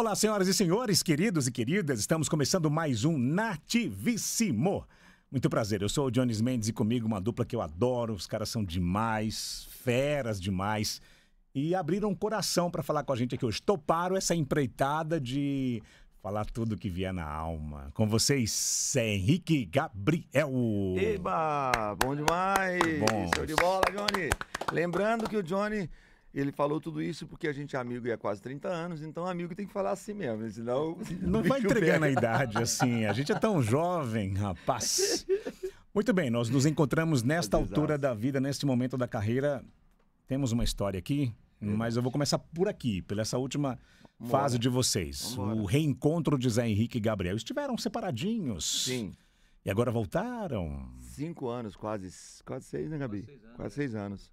Olá, senhoras e senhores, queridos e queridas, estamos começando mais um Nativíssimo. Muito prazer, eu sou o Jones Mendes e comigo uma dupla que eu adoro, os caras são demais, feras demais, e abriram o coração para falar com a gente aqui hoje. Toparam essa empreitada de falar tudo que vier na alma. Com vocês, Henrique Gabriel. Eba, bom demais! Bom. Show de bola, Johnny! Lembrando que o Johnny, ele falou tudo isso porque a gente é amigo e há quase 30 anos, então amigo tem que falar assim mesmo, senão... Não vai entregando a idade assim, a gente é tão jovem, rapaz. Muito bem, nós nos encontramos nesta altura da vida, neste momento da carreira. Temos uma história aqui, mas eu vou começar por aqui, pela essa última fase de vocês. O reencontro de Zé Henrique e Gabriel. Estiveram separadinhos. Sim. E agora voltaram. 5 anos, quase 6, né, Gabi? Quase 6 anos.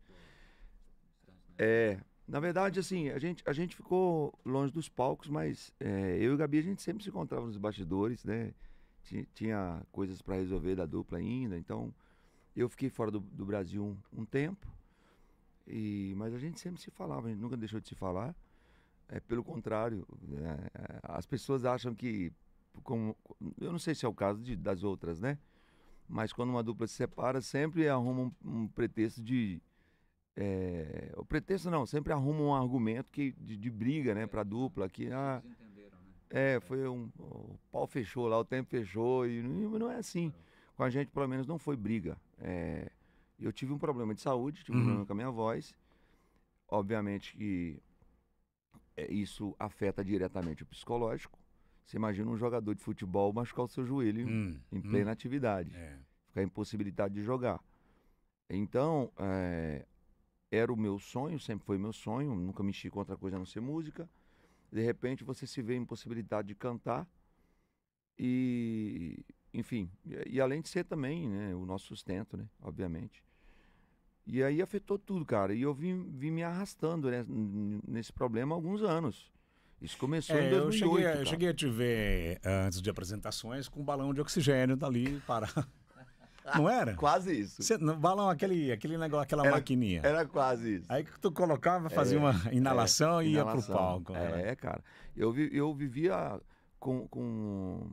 Na verdade, assim, a gente ficou longe dos palcos, mas eu e o Gabi, a gente sempre se encontrava nos bastidores, né? Tinha coisas para resolver da dupla ainda, então eu fiquei fora do Brasil um tempo, mas a gente sempre se falava, a gente nunca deixou de se falar. Pelo contrário, as pessoas acham que, eu não sei se é o caso das outras, né? Mas quando uma dupla se separa, sempre arruma um pretexto de... o pretexto não, sempre arruma um argumento de briga, né, pra dupla, que o pau fechou lá, o tempo fechou, e não é assim. Com a gente, pelo menos, não foi briga. Eu tive um problema de saúde, tive um problema com a minha voz. Obviamente que isso afeta diretamente o psicológico. Você imagina um jogador de futebol machucar o seu joelho em plena atividade, ficar impossibilitado de jogar. Então, era o meu sonho, sempre foi meu sonho, nunca mexi com outra coisa a não ser música. De repente você se vê impossibilidade de cantar enfim, e além de ser também, né, o nosso sustento, né, obviamente. E aí afetou tudo, cara, e eu vim me arrastando, né, nesse problema há alguns anos. Isso começou em 2008, eu cheguei a te ver antes de apresentações com um balão de oxigênio dali para... Não era? Quase isso. No balão, aquele negócio, aquela maquininha. Era quase isso. Aí que tu colocava, fazia uma inalação e ia pro palco. Cara. Eu vivia com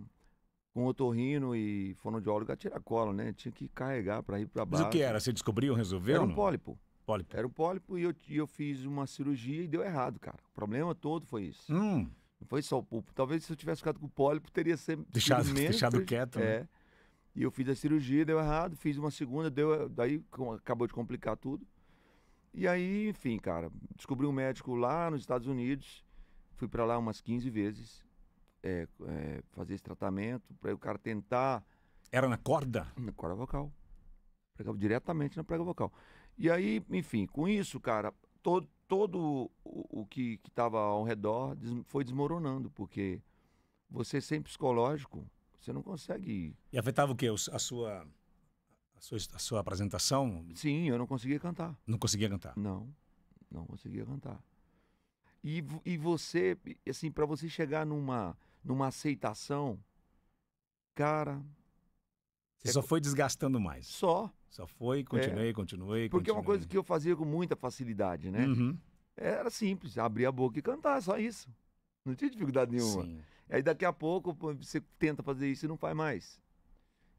otorrino e fonoaudiólogo a tiracolo, né? Tinha que carregar para ir para baixo. Mas o que era? Você descobriu, resolveu? Era ou um não? pólipo. Pólipo. Era um pólipo e eu fiz uma cirurgia e deu errado, cara. O problema todo foi isso. Não foi só o pulpo. Talvez se eu tivesse ficado com o pólipo, teria sido deixado quieto, né? E eu fiz a cirurgia, deu errado, fiz uma segunda, daí acabou de complicar tudo. E aí, enfim, cara, descobri um médico lá nos Estados Unidos, fui pra lá umas 15 vezes fazer esse tratamento, para o cara tentar... Era na corda? Na corda vocal. Diretamente na prega vocal. E aí, enfim, com isso, cara, todo o que estava ao redor foi desmoronando, porque você sem psicológico... Você não consegue... E afetava o quê? A sua apresentação? Sim, eu não conseguia cantar. Não conseguia cantar? Não conseguia cantar. E você, assim, para você chegar numa aceitação, cara... Você só foi desgastando mais? Só foi, continuei. Porque é uma coisa que eu fazia com muita facilidade, né? Era simples, abrir a boca e cantar, só isso. Não tinha dificuldade nenhuma. Sim. Aí daqui a pouco você tenta fazer isso e não faz mais.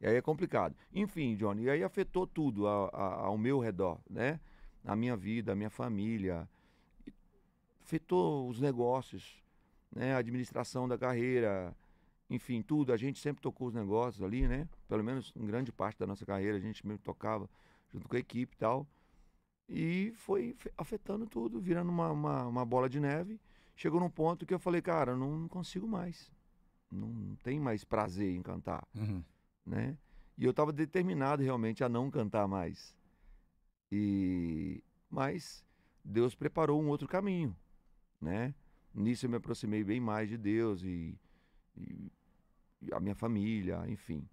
E aí é complicado. Enfim, Johnny, e aí afetou tudo ao meu redor, né? A minha vida, a minha família. Afetou os negócios, né? A administração da carreira, enfim, tudo. A gente sempre tocou os negócios ali, né? Pelo menos em grande parte da nossa carreira a gente mesmo tocava junto com a equipe e tal. E foi afetando tudo, virando uma bola de neve. Chegou num ponto que eu falei, cara, eu não consigo mais. Não tem mais prazer em cantar, né? E eu estava determinado realmente a não cantar mais. Mas Deus preparou um outro caminho, né? Nisso eu me aproximei bem mais de Deus e a minha família, enfim.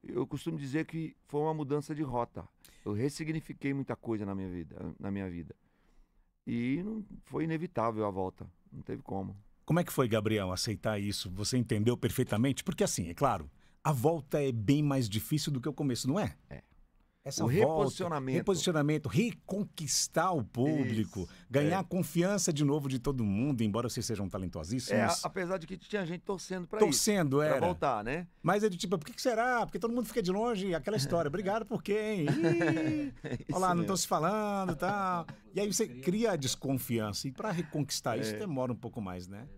Eu costumo dizer que foi uma mudança de rota. Eu ressignifiquei muita coisa na minha vida. E foi inevitável a volta, não teve como. Como é que foi, Gabriel, aceitar isso? Você entendeu perfeitamente? Porque assim, é claro, a volta é bem mais difícil do que o começo, não é? Essa o volta, reposicionamento. reposicionamento, reconquistar o público, Isso, ganhar a confiança de novo de todo mundo, embora vocês sejam talentosíssimos. Apesar de que tinha gente torcendo pra Torcendo, isso, pra era. voltar, né? Mas é de tipo, por que será? Porque todo mundo fica de longe, aquela história. Obrigado por quem? Ih, olha lá, não estão se falando e tal. E aí você cria a desconfiança. E para reconquistar isso demora um pouco mais, né?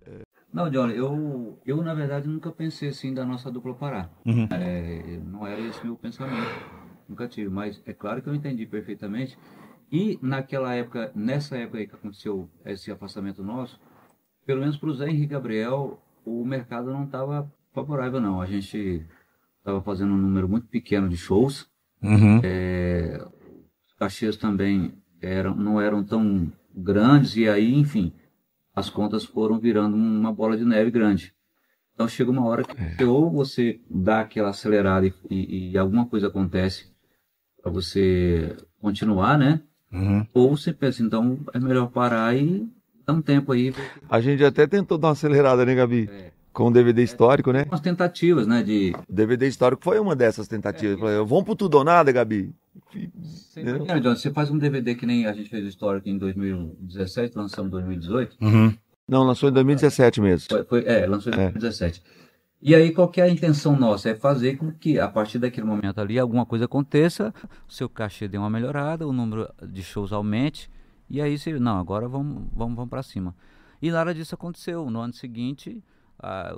Não, Johnny, eu na verdade nunca pensei assim da nossa dupla parar. Não era esse meu pensamento. Nunca tive, mas é claro que eu entendi perfeitamente. E naquela época, nessa época aí que aconteceu esse afastamento nosso, pelo menos para o Zé Henrique Gabriel, o mercado não estava favorável, não. A gente estava fazendo um número muito pequeno de shows. Os cachês também não eram tão grandes, e aí, enfim, as contas foram virando uma bola de neve grande. Então chega uma hora que ou você dá aquela acelerada e alguma coisa acontece para você continuar, né? Ou você pensa, então é melhor parar e dar um tempo aí. A gente até tentou dar uma acelerada, né, Gabi? Com o DVD histórico, né? Umas tentativas, né? O DVD histórico foi uma dessas tentativas. Vamos pro tudo ou nada, Gabi? Você faz um DVD que nem a gente fez o histórico em 2017, lançamos em 2018. Não, lançou em 2017 mesmo. Lançou em 2017. E aí, qual que é a intenção nossa? É fazer com que, a partir daquele momento ali, alguma coisa aconteça, o seu cachê dê uma melhorada, o número de shows aumente, e aí você, não, agora vamos para cima. E nada disso aconteceu. No ano seguinte,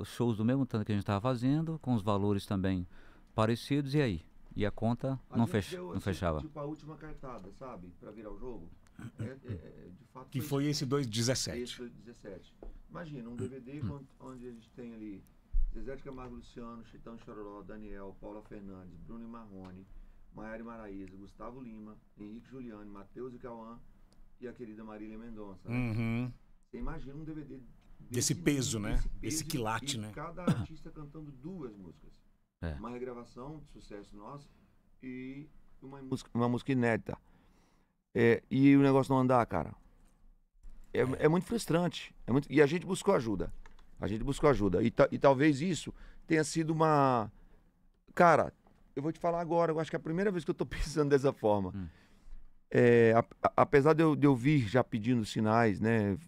os shows do mesmo tanto que a gente estava fazendo, com os valores também parecidos, e aí? E a conta não fechava. Tipo a última cartada, sabe? Para virar o jogo. De fato, Que foi esse 2,17. Esse 2,17. Imagina, um DVD onde a gente tem ali Zezé de Camargo, Luciano, Chitão Chororó, Daniel, Paula Fernandes, Bruno e Marrone, Maiara e Maraíza, Gustavo Lima, Henrique Juliane, Matheus e Cauã e a querida Marília Mendonça. Você imagina um DVD desse peso, né? Desse quilate, né? Cada artista cantando duas músicas. Uma regravação de sucesso nosso e uma música inédita. E o negócio não andar, cara. É muito frustrante. E a gente buscou ajuda. E talvez isso tenha sido uma... Cara, eu vou te falar agora, eu acho que é a primeira vez que eu tô pensando dessa forma. Apesar de eu vir já pedindo sinais, né?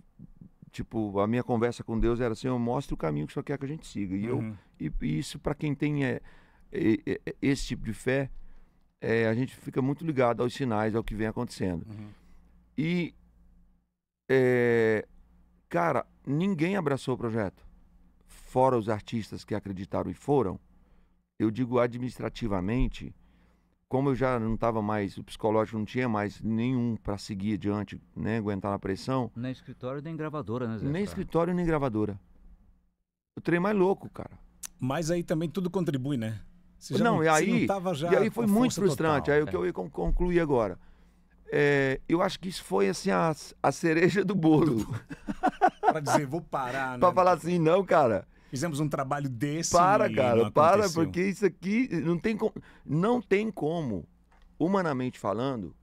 Tipo, a minha conversa com Deus era assim, eu mostro o caminho que o Senhor quer que a gente siga. E isso, para quem tem esse tipo de fé, a gente fica muito ligado aos sinais, ao que vem acontecendo. E, cara, ninguém abraçou o projeto. Fora os artistas que acreditaram e foram. Eu digo administrativamente, como eu já não estava mais, o psicológico não tinha mais nenhum para seguir adiante, né, aguentar na pressão. Nem escritório, nem gravadora, né, Zé? Nem escritório, nem gravadora. O trem mais louco, cara. Mas aí também tudo contribui, né? E aí foi muito frustrante. Total, aí o que eu ia concluir agora. Eu acho que isso foi assim a cereja do bolo. Pra dizer, vou parar, né? Pra falar assim, não, cara. Fizemos um trabalho desse. Para, porque isso aqui não tem como, humanamente falando.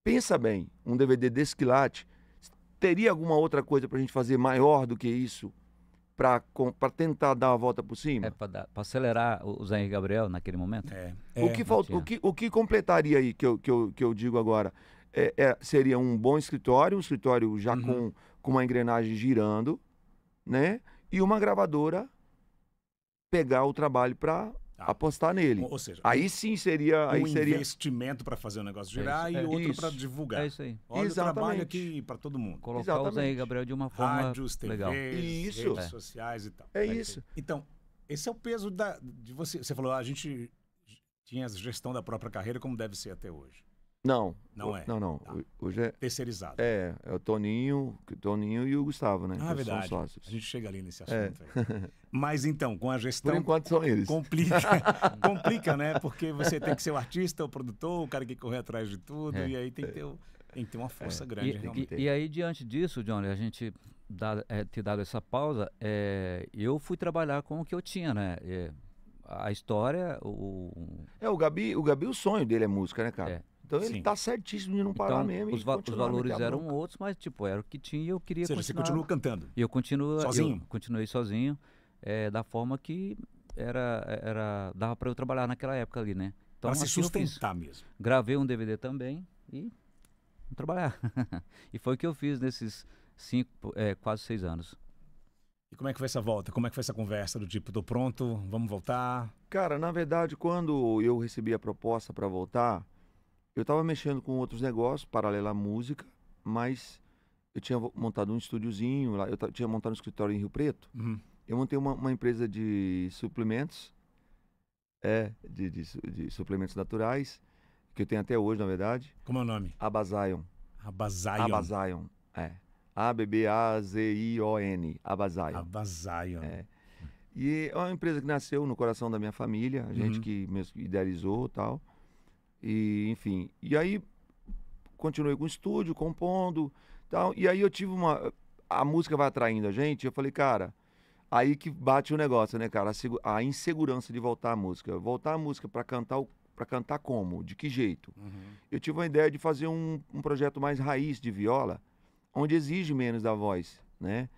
Pensa bem, um DVD desse quilate, teria alguma outra coisa pra gente fazer maior do que isso? Pra tentar dar a volta por cima? Pra acelerar o Zé Henrique Gabriel naquele momento? O que completaria aí, que eu digo agora, seria um bom escritório, já com uma engrenagem girando, né? E uma gravadora pegar o trabalho para apostar nele. Ou seja, aí sim seria... investimento para fazer o negócio girar e outro para divulgar. É isso aí. Olha o trabalho aqui para todo mundo. Colocar o Zé Henrique Gabriel de uma forma rádios, legal. TVs, redes sociais e tal. Isso. Então, esse é o peso de você. Você falou, a gente tinha a gestão da própria carreira como deve ser até hoje. Não. Não é? Não. Tá. Hoje é... terceirizado. É o Toninho e o Gustavo, né? É verdade. São sócios. A gente chega ali nesse assunto. Mas então, com a gestão... Por enquanto são eles. Complica, né? Porque você tem que ser o artista, o produtor, o cara que correr atrás de tudo, e aí tem que ter uma força grande, realmente. E aí, diante disso, Johnny, a gente ter dado essa pausa, eu fui trabalhar com o que eu tinha, né? A história... O Gabi, o sonho dele é música, né, cara? Então ele tá certíssimo de não parar mesmo. Os valores eram outros, mas tipo, era o que tinha e eu queria continuar. Você continua cantando? E eu sozinho? Eu continuei sozinho, da forma que dava para eu trabalhar naquela época ali, né? Para se assim eu fiz. sustentar mesmo. Gravei um DVD também e vou trabalhar. E foi o que eu fiz nesses quase 6 anos. E como é que foi essa volta? Como é que foi essa conversa do tipo, tô pronto, vamos voltar? Cara, na verdade, quando eu recebi a proposta para voltar, eu estava mexendo com outros negócios, paralelo à música, mas eu tinha montado um estúdiozinho lá, tinha montado um escritório em Rio Preto. Uhum. Eu montei uma empresa de suplementos, de suplementos naturais, que eu tenho até hoje, na verdade. Como é o nome? Abazion. Abazion. Abazion, A-B-B-A-Z-I-O-N, Abazion. Abazion. E é uma empresa que nasceu no coração da minha família, a gente Uhum. que mesmo idealizou e tal. E, enfim, e aí continuei com o estúdio, compondo, tal. E aí eu tive a música vai atraindo a gente, eu falei, cara, aí que bate o negócio, né, cara? A insegurança de voltar à música. Voltar à música para cantar como? De que jeito? Uhum. Eu tive uma ideia de fazer um projeto mais raiz de viola, onde exige menos da voz, né?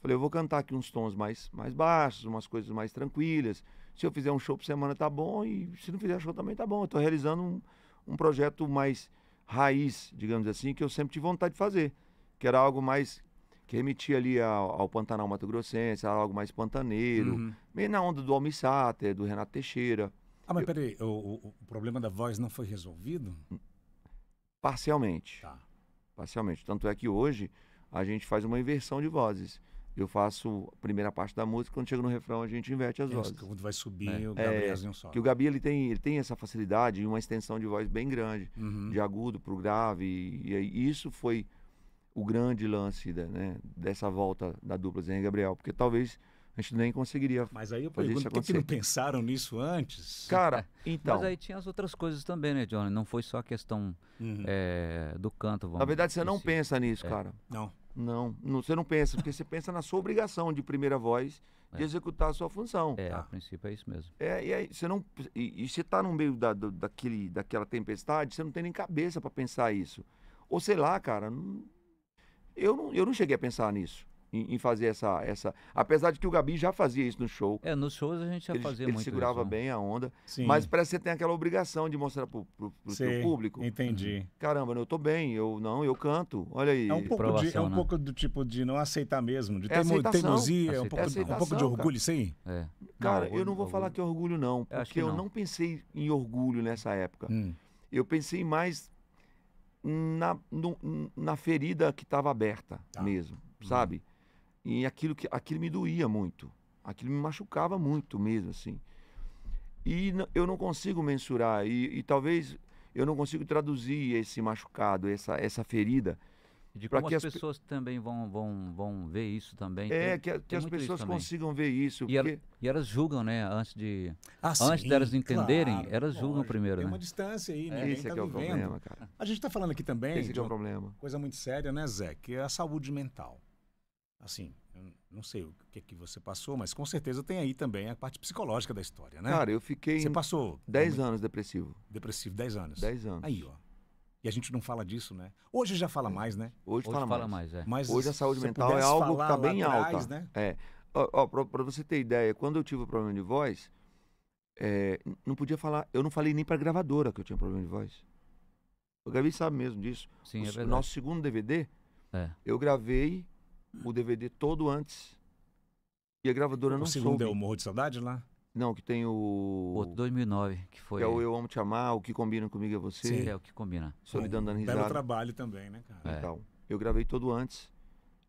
Falei, eu vou cantar aqui uns tons mais baixos, umas coisas mais tranquilas. Se eu fizer um show por semana tá bom, e se não fizer show também tá bom. Eu tô realizando um projeto mais raiz, digamos assim, que eu sempre tive vontade de fazer. Que era algo mais, que remetia ali ao Pantanal Mato Grossense, era algo mais pantaneiro, Uhum. meio na onda do Almir Sater, do Renato Teixeira. Ah, mas peraí, o problema da voz não foi resolvido? Parcialmente. Tá. Parcialmente. Tanto é que hoje a gente faz uma inversão de vozes. Eu faço a primeira parte da música, quando chega no refrão a gente inverte as vozes. Quando vai subir, o Gabrielzinho sobe. Que o Gabi ele tem essa facilidade e uma extensão de voz bem grande, Uhum. de agudo para o grave. E isso foi o grande lance dessa volta da dupla Zé e Gabriel, porque talvez a gente nem conseguiria Mas aí eu fazer pergunto, isso por que não acontecer. pensaram nisso antes? Cara, então, Mas aí tinha as outras coisas também, né, Johnny? Não foi só a questão Uhum. do canto. na verdade você não esse- pensa nisso, cara. Não. Não, você não pensa, porque você pensa na sua obrigação de primeira voz de executar a sua função. É, Tá. a princípio é isso mesmo. E aí você não. E você tá no meio daquela tempestade, você não tem nem cabeça para pensar isso. Ou sei lá, cara, eu não cheguei a pensar nisso, em fazer essa. Apesar de que o Gabi já fazia isso no show. Nos shows a gente já fazia Ele muito segurava isso. bem a onda. Sim. Mas parece que você tem aquela obrigação de mostrar pro Sei, teu público. Entendi. Caramba, eu tô bem, eu canto. Olha aí. É um pouco, Provação, né? pouco do tipo de não aceitar mesmo, de É aceitação. teimosia, um pouco Aceitação, de cara. orgulho, isso aí? É. Cara, Não, eu não vou falar que é orgulho, não, Eu acho porque que eu não. não pensei em orgulho nessa época. Hum. Eu pensei mais na ferida que estava aberta Tá. mesmo, sabe? E aquilo me doía muito. Aquilo me machucava muito mesmo, assim. E eu não consigo mensurar, e talvez eu não consigo traduzir esse machucado, essa ferida. De pra como que as as pe- pessoas também vão ver isso também. Que as muito isso pessoas também. consigam ver isso. E, Porque... e elas julgam, né? Antes Sim, delas entenderem, claro, elas julgam lógico. primeiro, Tem né? uma distância aí, ninguém Esse tá é que é o vivendo. problema, cara. A gente tá falando aqui também Esse de que é o uma problema. coisa muito séria, né, Zé? Que é a saúde mental. Assim, eu não sei o que você passou, mas com certeza tem aí também a parte psicológica da história, né? Cara, eu fiquei Você passou 10 anos depressivo. depressivo, 10 anos. 10 anos. Aí, ó. E a gente não fala disso, né? Hoje já fala mais, né? Hoje Hoje fala mais. mais. Mas Hoje a saúde se mental é pudesse algo que falar está lá bem atrás, alta. né? É. Pra você ter ideia, quando eu tive o problema de voz, não podia falar. Eu não falei nem pra gravadora que eu tinha problema de voz. O Gabi sabe mesmo disso. Sim, é O verdade. nosso segundo DVD, É. eu gravei o DVD todo antes. E a gravadora não O segundo soube. é o Morro de Saudade lá? Não, que tem O outro 2009, que foi. que é o Eu Amo Te Amar, o que combina comigo é você. Sim. É o que combina. Solidão dando Belo risada. trabalho também, né, cara? É. Então, eu gravei todo antes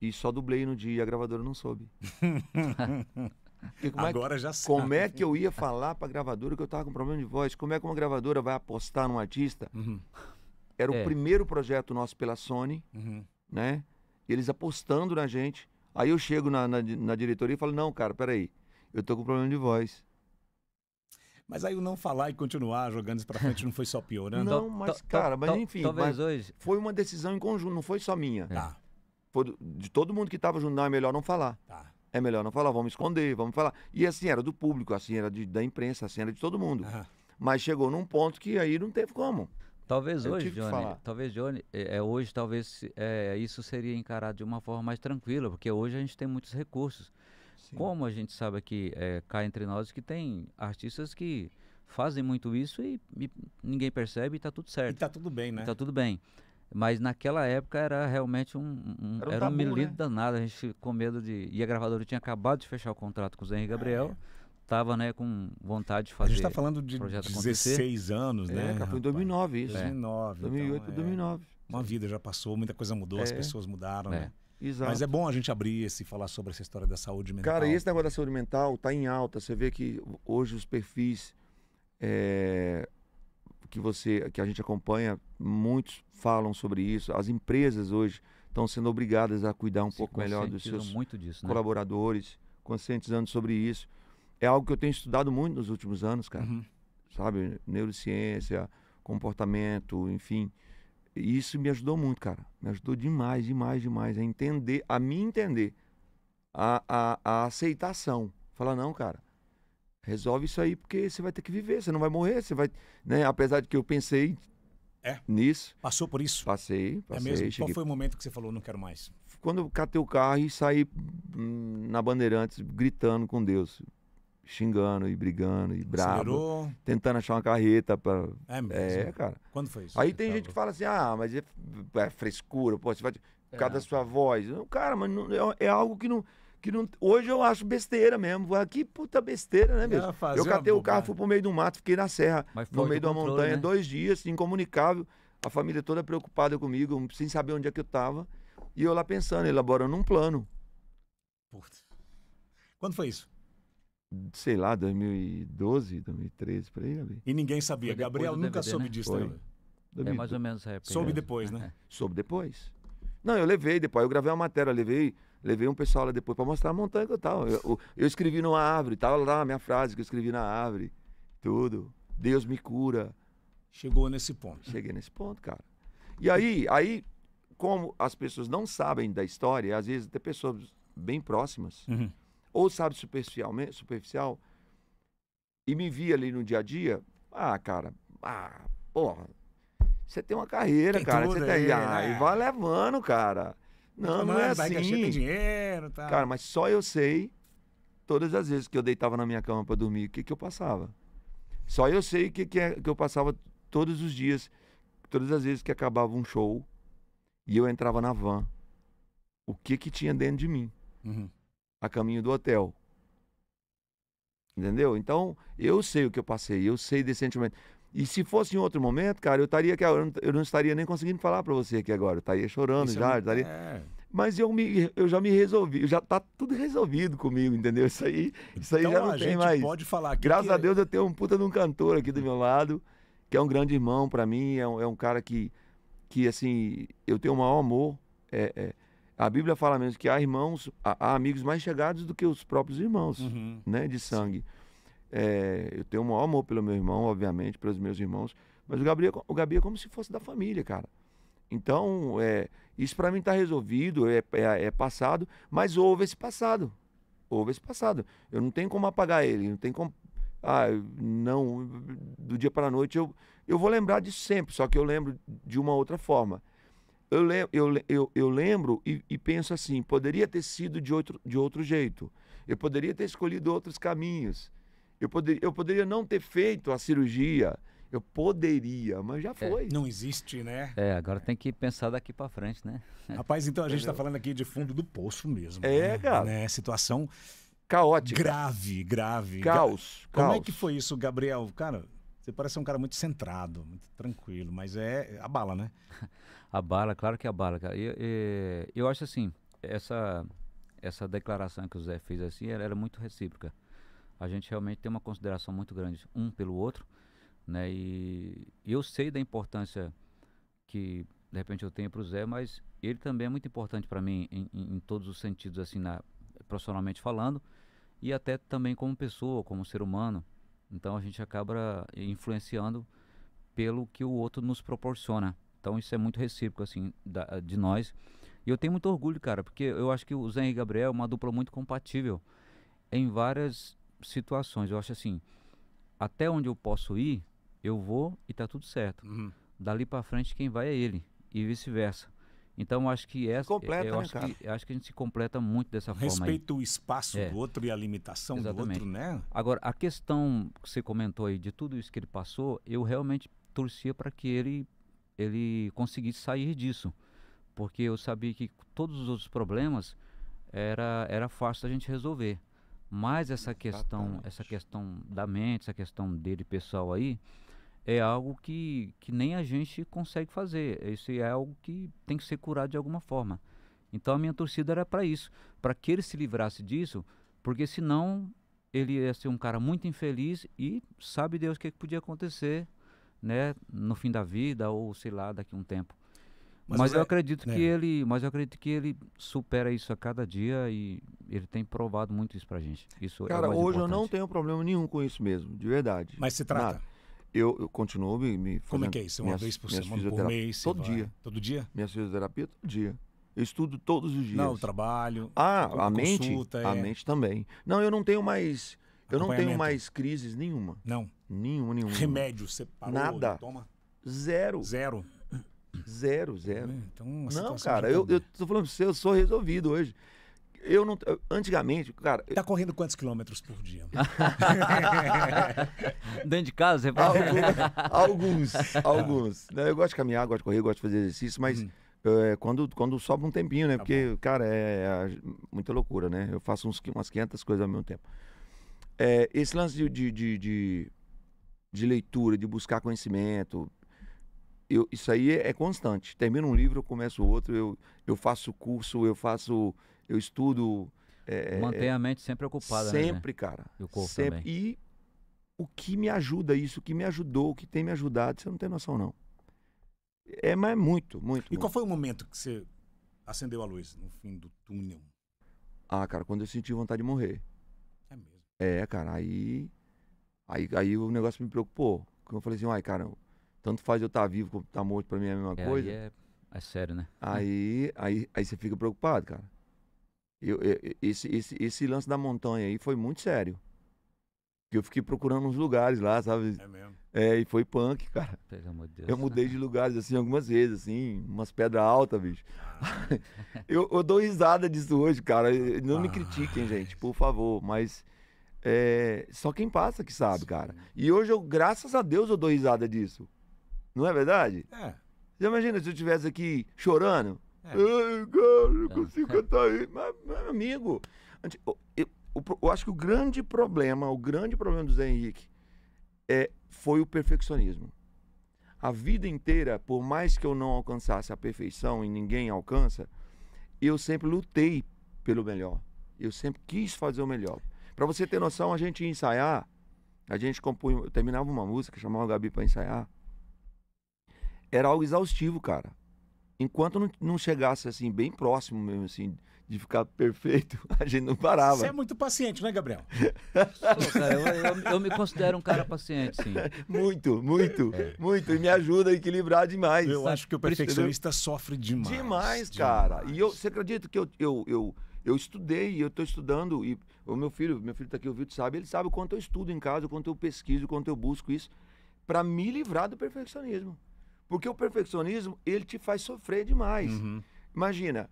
e só dublei no dia e a gravadora não soube. Porque Agora já sabe. como é que eu ia falar pra gravadora que eu tava com problema de voz? Como é que uma gravadora vai apostar num artista? Uhum, Era o É. primeiro projeto nosso pela Sony, uhum. né? Eles apostando na gente. Aí eu chego na diretoria e falo, não, cara, peraí, eu tô com problema de voz. Mas aí o não falar e continuar jogando isso pra frente não foi só piorando? Não, mas, cara, mas enfim, Talvez mas hoje. foi uma decisão em conjunto, não foi só minha. Tá, Foi de todo mundo que tava junto, não, é melhor não falar. tá. É melhor não falar, vamos esconder, vamos falar. E assim, era do público, assim, era da imprensa, assim, era de todo mundo. Aham. Mas chegou num ponto que aí não teve como. Talvez Eu hoje, tive que Johnny, falar. hoje talvez isso seria encarado de uma forma mais tranquila, porque hoje a gente tem muitos recursos. Sim. Como a gente sabe aqui, cá entre nós, que tem artistas que fazem muito isso e ninguém percebe e tá tudo E certo. tá tudo bem, né? E tá tudo bem. Mas naquela época era realmente Era um era um tabu, milímetro né? danado. A gente com medo de. E a gravadora tinha acabado de fechar o contrato com o Zé Henrique Gabriel. Tava, né, com vontade de A fazer. gente tá falando de o projeto acontecer. 16 anos, né? Cara, foi em rapaz? 2009 isso. 2009. 2008 então, para 2009. Uma vida já passou, muita coisa mudou, as É. pessoas mudaram, É. né? Exato. Mas é bom a gente abrir esse, falar sobre essa história da saúde mental. Cara, e esse negócio da saúde mental tá em alta. Você vê que hoje os perfis que a gente acompanha, muitos falam sobre isso. As empresas hoje estão sendo obrigadas a cuidar um Se pouco melhor dos conscientizam seus muito disso, né? colaboradores, conscientizando sobre isso. É algo que eu tenho estudado muito nos últimos anos, cara. Uhum. Sabe? Neurociência, comportamento, enfim. E isso me ajudou muito, cara. Me ajudou demais, demais, demais a entender, a me entender, a aceitação. Falar, não, cara, resolve isso aí porque você vai ter que viver, você não vai morrer, você vai, né? Apesar de que eu pensei nisso, Passou por isso? passei, É mesmo? Qual cheguei. foi o momento que você falou, não quero mais? Quando eu catei o carro e saí na Bandeirantes gritando com Deus, xingando e brigando e brabo, Acelerou? tentando achar uma carreta para. É mesmo? Cara. Quando foi isso? Aí Você tem tá gente que louco. fala assim, mas é frescura, pô, você vai por causa da É. sua voz. Não, cara, mas é algo que não. Hoje eu acho besteira mesmo. Que puta besteira, né, bicho? fazer Eu catei uma o carro, bobagem. fui pro meio do mato, fiquei na serra, Mas no foge meio do de uma controle, montanha, né? 2 dias, incomunicável, a família toda preocupada comigo, sem saber onde é que eu tava. E eu lá pensando, elaborando um plano. Putz. Quando foi isso? Sei lá, 2012, 2013, por aí, ali. E ninguém sabia. Foi depois Gabriel do nunca DVD, soube né? disso. Foi. Né? É mais ou menos essa época. Soube né? depois, né? Soube depois. Não, eu levei depois, eu gravei uma matéria, levei um pessoal lá depois pra mostrar a montanha que eu tava. Eu escrevi numa árvore, tava lá a minha frase que eu escrevi na árvore, tudo. Deus me cura. Chegou nesse ponto. Cheguei nesse ponto, cara. E aí, como as pessoas não sabem da história, às vezes até pessoas bem próximas, Uhum. ou sabe superficial, e me via ali no dia a dia, cara, porra, você tem uma carreira, Tem cara, tudo você tem, aí, e né? vai levando, cara. Não é Barriga cheia, tem assim. dinheiro, tá? Cara, mas só eu sei, todas as vezes que eu deitava na minha cama pra dormir, o que eu passava. Só eu sei o que eu passava todos os dias, todas as vezes que acabava um show e eu entrava na van. O que tinha dentro de mim, Uhum. a caminho do hotel. Entendeu? Então, eu sei o que eu passei, eu sei desse sentimento. E se fosse em outro momento, cara, eu estaria aqui, eu não estaria nem conseguindo falar pra você aqui agora. Eu estaria chorando Isso já, é, estaria... é. Mas eu já me resolvi, já tá tudo resolvido comigo, entendeu? Isso aí Então já não a tem gente mais. pode falar aqui Graças que a Deus eu tenho um puta de um cantor aqui do meu lado, que é um grande irmão pra mim, é um cara que assim, eu tenho o maior amor. A Bíblia fala mesmo que há irmãos, há amigos mais chegados do que os próprios irmãos, Uhum. né, de sangue. Eu tenho o maior amor pelo meu irmão, obviamente, pelos meus irmãos, mas o Gabi é como se fosse da família, cara. Então, isso pra mim tá resolvido, é passado, mas houve esse passado. Houve esse passado. Eu não tenho como apagar ele, não tem como... não, do dia para a noite eu vou lembrar disso sempre, só que eu lembro de uma outra forma. Eu lembro e penso assim, poderia ter sido de outro jeito. Eu poderia ter escolhido outros caminhos. Eu poderia não ter feito a cirurgia. Eu poderia, mas já foi. Não existe, né? Agora tem que pensar daqui pra frente, né? Rapaz, então a gente tá falando aqui de fundo do poço mesmo. Cara. Né? Situação Caótica. grave. Caos. Como caos. é que foi isso, Gabriel? Cara, você parece um cara muito centrado, muito tranquilo, mas abala, né? Abala, claro que abala, cara. Eu acho assim, essa declaração que o Zé fez assim, ela era muito recíproca. A gente realmente tem uma consideração muito grande um pelo outro, né? E eu sei da importância que de repente eu tenho para o Zé, mas ele também é muito importante para mim em todos os sentidos, assim, profissionalmente falando, e até também como pessoa, como ser humano. Então a gente acaba influenciando pelo que o outro nos proporciona. Então isso é muito recíproco, assim, de nós. E eu tenho muito orgulho, cara, porque eu acho que o Zé e Gabriel é uma dupla muito compatível em várias situações. Eu acho assim, até onde eu posso ir, eu vou e tá tudo certo. Uhum. Dali pra frente quem vai é ele, e vice-versa. Então, eu acho que Completa, eu né, acho cara? que, eu acho que a gente se completa muito dessa forma aí. Respeita o espaço É. do outro e a limitação do Exatamente. outro, né? Agora, a questão que você comentou aí de tudo isso que ele passou, eu realmente torcia para que ele conseguisse sair disso, porque eu sabia que todos os outros problemas era fácil a gente resolver. Mas essa Exatamente. questão da mente, essa questão dele pessoal aí, é algo que nem a gente consegue fazer. Isso é algo que tem que ser curado de alguma forma. Então a minha torcida era para isso, para que ele se livrasse disso, porque senão ele ia ser um cara muito infeliz e sabe Deus o que podia acontecer, né, no fim da vida ou sei lá, daqui a um tempo. Mas, Mas eu Zé, acredito que né? ele supera isso a cada dia e ele tem provado muito isso pra gente. Isso é o Cara, mais hoje eu não importante. tenho problema nenhum com isso mesmo, de verdade. Mas se trata? Nada. Eu continuo me Como é fazendo que é isso? Uma minhas- vez por minhas semana, por fisioterapias mês? Você todo vai? dia. Todo dia? Minhas fisioterapia todo dia. Eu estudo todos os dias. Não, o trabalho. A mente, consulta, a é. mente também. Não, eu não tenho mais Acompanhamento. crises nenhuma. Não. Nenhuma. Remédio, você parou? Nada. Toma? Zero. Zero. Zero. Então, uma Não, situação cara, de eu problema. tô falando pra você, eu sou resolvido hoje. Eu não. Antigamente, cara, Tá correndo quantos quilômetros por dia? Dentro de casa, você fala. alguns. Né? Eu gosto de caminhar, gosto de correr, gosto de fazer exercício, mas quando sobra um tempinho, né? Tá Porque, cara, muita loucura, né? Eu faço umas 500 coisas ao mesmo tempo. Esse lance de leitura, de buscar conhecimento, isso aí é constante. Termino um livro, eu começo outro, eu faço curso, eu estudo. Mantém a mente sempre ocupada, Sempre, né? cara. E o corpo sempre. também. E o que me ajuda isso, o que me ajudou, o que tem me ajudado, você não tem noção, não. Mas muito. E qual foi o momento que você acendeu a luz no fim do túnel? Ah, cara, quando eu senti vontade de morrer. É mesmo. Cara, aí o negócio me preocupou. Porque eu falei assim, cara, tanto faz eu estar vivo como estar morto, pra mim é a mesma coisa. Aí é sério, né? Aí você fica preocupado, cara. Esse lance da montanha aí foi muito sério. Porque eu fiquei procurando uns lugares lá, sabe? É mesmo. E foi punk, cara. Pelo amor de Deus. Eu mudei de lugares assim algumas vezes, assim, umas pedras altas, bicho. Eu dou risada disso hoje, cara. Não me critiquem, gente, por favor. Mas só quem passa que sabe, cara. E hoje, graças a Deus, eu dou risada disso. Não é verdade? Você imagina se eu estivesse aqui chorando? Ai, cara, não consigo cantar aí. Mas, meu amigo, eu acho que o grande problema do Zé Henrique foi o perfeccionismo. A vida inteira, por mais que eu não alcançasse a perfeição e ninguém alcança, eu sempre lutei pelo melhor. Eu sempre quis fazer o melhor. Pra você ter noção, a gente ia ensaiar, eu terminava uma música, chamava o Gabi pra ensaiar. Era algo exaustivo, cara. Enquanto não chegasse assim, bem próximo mesmo, assim, de ficar perfeito, a gente não parava. Você é muito paciente, não é, Gabriel? Pô, cara, eu me considero um cara paciente, sim. Muito. E me ajuda a equilibrar demais. Eu acho que o perfeccionista sofre demais. Demais, cara. E você acredita que eu estudei, eu estou estudando, e o meu filho tá aqui, o Vitor sabe, ele sabe o quanto eu estudo em casa, o quanto eu pesquiso, o quanto eu busco isso, para me livrar do perfeccionismo. Porque o perfeccionismo, ele te faz sofrer demais. Uhum. Imagina,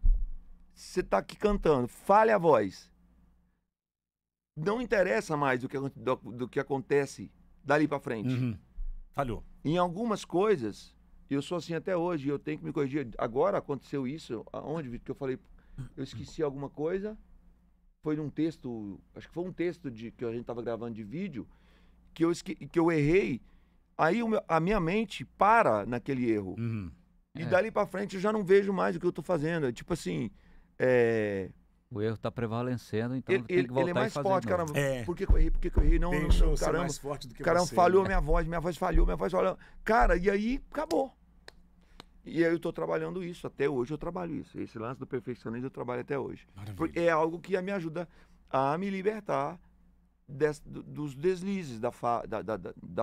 você tá aqui cantando, falha a voz. Não interessa mais do que acontece dali para frente. Uhum. Falhou. Em algumas coisas, eu sou assim até hoje, eu tenho que me corrigir. Agora aconteceu isso, aonde que eu falei, eu esqueci alguma coisa, foi num texto, acho que foi um texto que a gente tava gravando de vídeo, que eu errei, aí a minha mente para naquele erro. Uhum. E dali pra frente eu já não vejo mais o que eu tô fazendo. É tipo assim, O erro tá prevalecendo, então tem que ele voltar é mais e fazer forte, de novo. cara. Por que eu errei? Por que eu errei? Não, Deixa ser caramba. mais forte do que Caramba, você, falhou né? minha voz falhou. Cara, e aí acabou. E aí eu tô trabalhando isso, até hoje eu trabalho isso. Esse lance do perfeccionismo eu trabalho até hoje. Maravilha. Porque é algo que me ajuda a me libertar dos deslizes da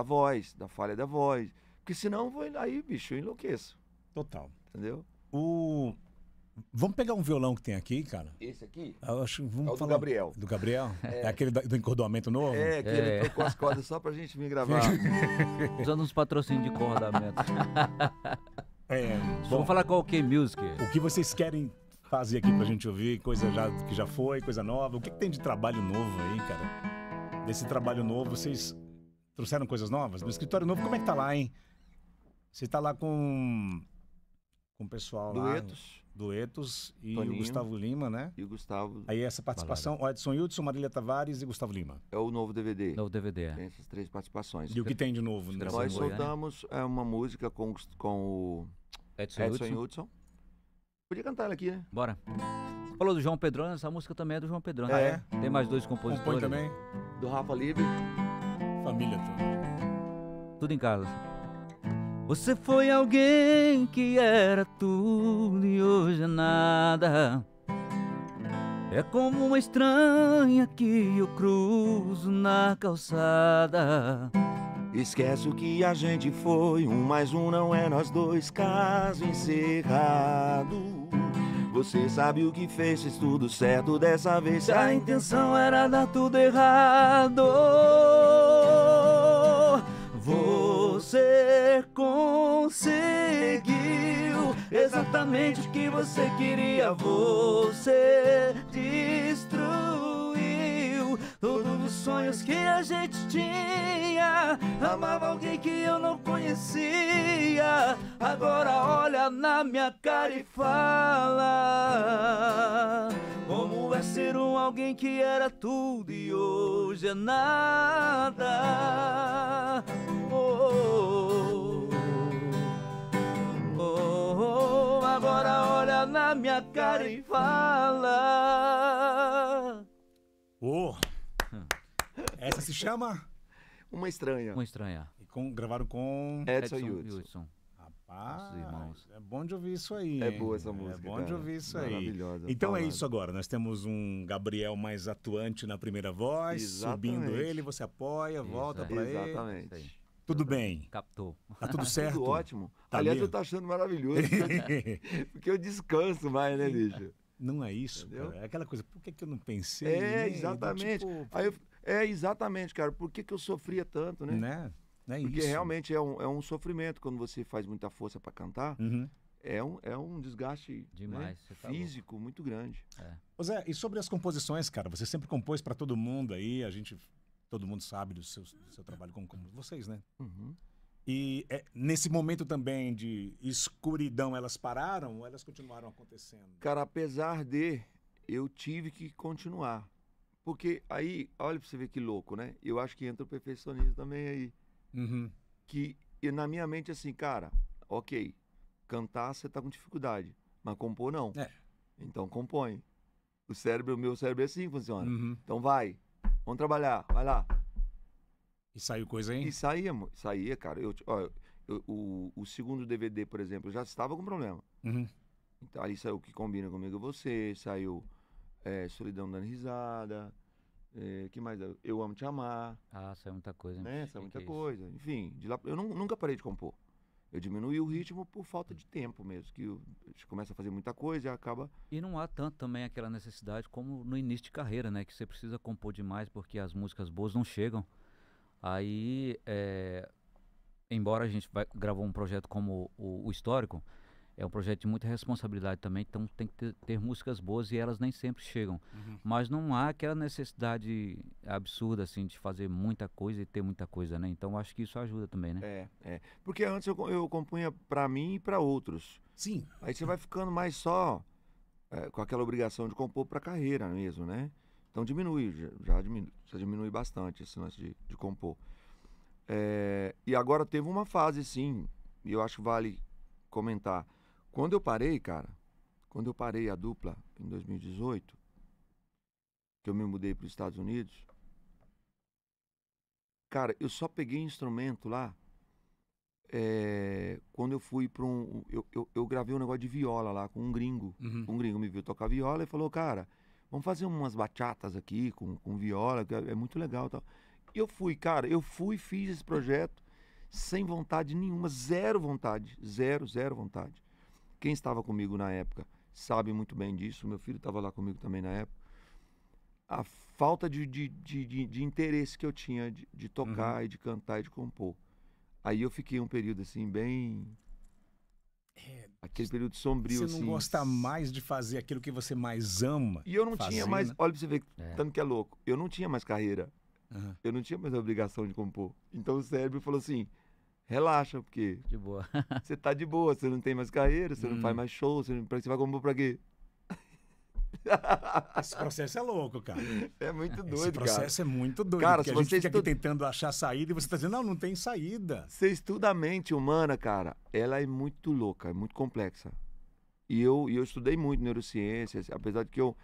voz, da falha da voz. Porque senão, aí, bicho, eu enlouqueço. Total. Entendeu? Vamos pegar um violão que tem aqui, cara? Esse aqui Eu acho, vamos é o do falar... Gabriel. Do Gabriel? É aquele do encordoamento novo? Que ele trocou as cordas só pra gente vir gravar. Usando uns patrocínios de corda mesmo. Vamos falar qual que music? O que vocês querem fazer aqui pra gente ouvir? Coisa que já foi, coisa nova. O que tem de trabalho novo aí, cara? Desse trabalho novo, vocês trouxeram coisas novas? No escritório novo, como é que tá lá, hein? Você tá lá com o pessoal lá. Duetos e Toninho, o Gustavo Lima, né? E o Gustavo. Aí essa participação, o Edson Hudson, Marília Tavares e Gustavo Lima. É o novo DVD. Novo DVD, Tem essas 3 participações. E o que tem de novo? Gravou Nós em Goiânia? soltamos uma música com o Edson Edson Hudson. Hudson. Podia cantar ela aqui, né? Bora. Falou do João Pedrone, essa música também é do João Pedrone. É. Tem mais 2 compositores. Compõe também? Do Rafa Libre. Família toda. Tudo em casa. Você foi alguém que era tudo e hoje é nada. É como uma estranha que eu cruzo na calçada. Esquece o que a gente foi, 1 mais 1 não é nós dois, caso encerrado. Você sabe o que fez tudo certo dessa vez. Se a intenção era dar tudo errado, você conseguiu exatamente o que você queria. Você destruiu todos os sonhos que a gente tinha. Amava alguém que eu não conhecia. Agora olha na minha cara e fala como é ser alguém que era tudo e hoje é nada. Agora olha na minha cara e fala. Essa se chama? Uma Estranha. Uma estranha. E gravaram com Edson Hudson. Hudson. Rapaz, irmãos. é bom de ouvir isso aí. É boa essa música, É bom de cara. ouvir isso aí. Maravilhosa. Então é Palavra. isso agora. Nós temos um Gabriel mais atuante na primeira voz, Exatamente. subindo ele, você apoia, volta pra ele. Exatamente. Tudo bem. Captou. Tá tudo certo? Tudo ótimo. Tá Aliás, mesmo? eu tô achando maravilhoso. Porque eu descanso mais, né, bicho? Não é isso, Entendeu? cara. É aquela coisa, por que eu não pensei? né? Exatamente. Tipo, Exatamente, cara. Por que eu sofria tanto, né? né? Não é Porque isso. realmente é um sofrimento quando você faz muita força pra cantar. Uhum. É um desgaste Demais, né, você tá físico muito grande. Ô Zé, e sobre as composições, cara? Você sempre compôs pra todo mundo aí, todo mundo sabe do seu trabalho como vocês, né? Uhum. E nesse momento também de escuridão, elas pararam ou elas continuaram acontecendo? Cara, apesar eu tive que continuar. Porque aí, olha pra você ver que louco, né? Eu acho que entra o perfeccionismo também aí. Uhum. Que na minha mente, assim, cara, ok, cantar você tá com dificuldade, mas compor não. Então compõe. O meu cérebro é assim que funciona. Uhum. Então vai, vamos trabalhar, vai lá. E saiu coisa aí? E saía, cara. O segundo DVD, por exemplo, eu já estava com problema. Uhum. Então ali saiu O Que Combina Comigo é Você, saiu Solidão Dando Risada, que mais? Eu Amo Te Amar. Ah, saiu muita coisa. Né? Saiu Que muita é isso? coisa. Enfim, de lá, eu nunca parei de compor. Eu diminuí o ritmo por falta de tempo mesmo, que você começa a fazer muita coisa e acaba... E não há tanto também aquela necessidade como no início de carreira, né? Que você precisa compor demais porque as músicas boas não chegam. Aí, embora a gente gravou um projeto como o Histórico, é um projeto de muita responsabilidade também, então tem que ter músicas boas e elas nem sempre chegam. Uhum. Mas não há aquela necessidade absurda, assim, de fazer muita coisa e ter muita coisa, né? Então acho que isso ajuda também, né? Porque antes eu compunha pra mim e pra outros. Sim. Aí você vai ficando mais só com aquela obrigação de compor pra carreira mesmo, né? Então diminui, já diminui bastante esse lance de compor. E agora teve uma fase, sim, e eu acho que vale comentar. Quando eu parei, cara, a dupla em 2018, que eu me mudei para os Estados Unidos, cara, eu só peguei instrumento lá quando eu fui para eu gravei um negócio de viola lá com um gringo. Uhum. Um gringo me viu tocar viola e falou, cara, vamos fazer umas bachatas aqui com viola, que é muito legal e tal. E eu fui, cara, fiz esse projeto sem vontade nenhuma, zero vontade. Quem estava comigo na época sabe muito bem disso, meu filho estava lá comigo também na época. A falta de interesse que eu tinha de tocar e de cantar e de compor. Aí eu fiquei um período assim bem Aquele período sombrio, Você não assim. gosta mais de fazer aquilo que você mais ama. E eu não fazer, tinha mais, né? olha pra você ver, tanto que é louco, eu não tinha mais carreira, Aham. eu não tinha mais a obrigação de compor. Então o cérebro falou assim, relaxa, porque De boa. você tá de boa, você não tem mais carreira, você não faz mais show, você vai compor pra quê? Esse processo é louco, cara. É muito Esse doido, cara. processo é muito doido. Cara, porque se a gente você fica aqui estuda- tentando achar saída e você tá dizendo, não tem saída. Você estuda a mente humana, cara, ela é muito louca, é muito complexa. E eu estudei muito neurociências, apesar de que eu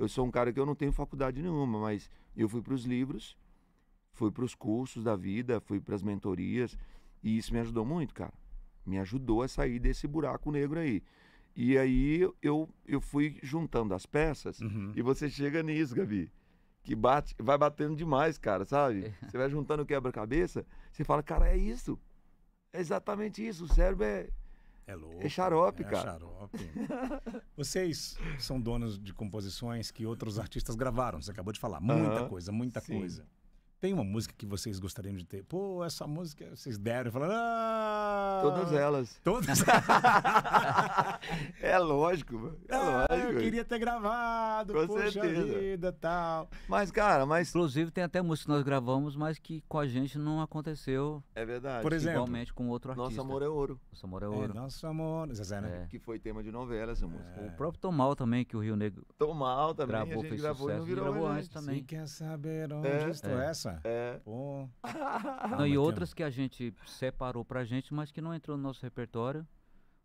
sou um cara que eu não tenho faculdade nenhuma, mas eu fui para os livros, fui para os cursos da vida, fui para as mentorias, e isso me ajudou muito, cara. Me ajudou a sair desse buraco negro aí. E aí eu fui juntando as peças, e você chega nisso, Gabi, que vai batendo demais, cara, sabe? Você vai juntando o quebra-cabeça, você fala, cara, é isso. É exatamente isso. O cérebro É louco. é xarope, é cara. Xarope. Vocês são donos de composições que outros artistas gravaram. Você acabou de falar. Muita Aham, coisa, muita sim. coisa. Tem uma música que vocês gostariam de ter? Pô, essa música vocês deram e falaram. Ah! Todas elas. Todas. É lógico, mano. É Ah, eu lógico. queria ter gravado. Com Poxa certeza. vida, tal. Mas, cara, Inclusive, tem até música que nós gravamos, mas que com a gente não aconteceu é verdade. Por exemplo, igualmente com outro artista. Nosso Amor é Ouro, Nosso Amor é É, Ouro. nosso amor. Zezé, né? É. que foi tema de novela essa música. O próprio Tom Mal também, que o Rio Negro Tô mal também, gravou, a gente fez gravou e sucesso. não E virou gravou mais, antes né? também. Se quer saber onde estou essa? É. Pô. Não, e mas outras que a gente separou pra gente, mas que não entrou no nosso repertório.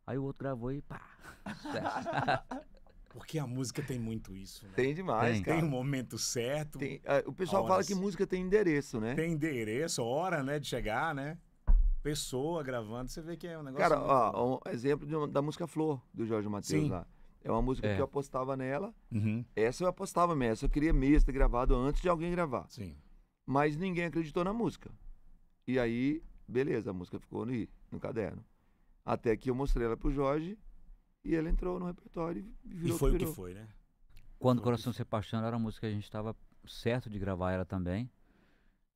Aí o outro gravou e pá. Sucesso. Porque a música tem muito isso, né? Tem demais, Tem. Tem cara. um momento certo, O pessoal horas. fala que música tem endereço, né? tem endereço, hora, né, de chegar, né? Pessoa gravando, você vê que é um negócio Cara, muito... ó, um exemplo da música Flor, do Jorge Mateus Sim. lá. É uma música É. que eu apostava nela. Uhum, Essa eu apostava mesmo. Essa eu queria mesmo ter gravado antes de alguém gravar. sim. Mas ninguém acreditou na música. E aí, beleza, a música ficou no caderno. Até que eu mostrei ela pro Jorge e ela entrou no repertório e virou E foi o que virou. foi, né? Quando o Coração Se Apaixona era a música que a gente estava certo de gravar ela também.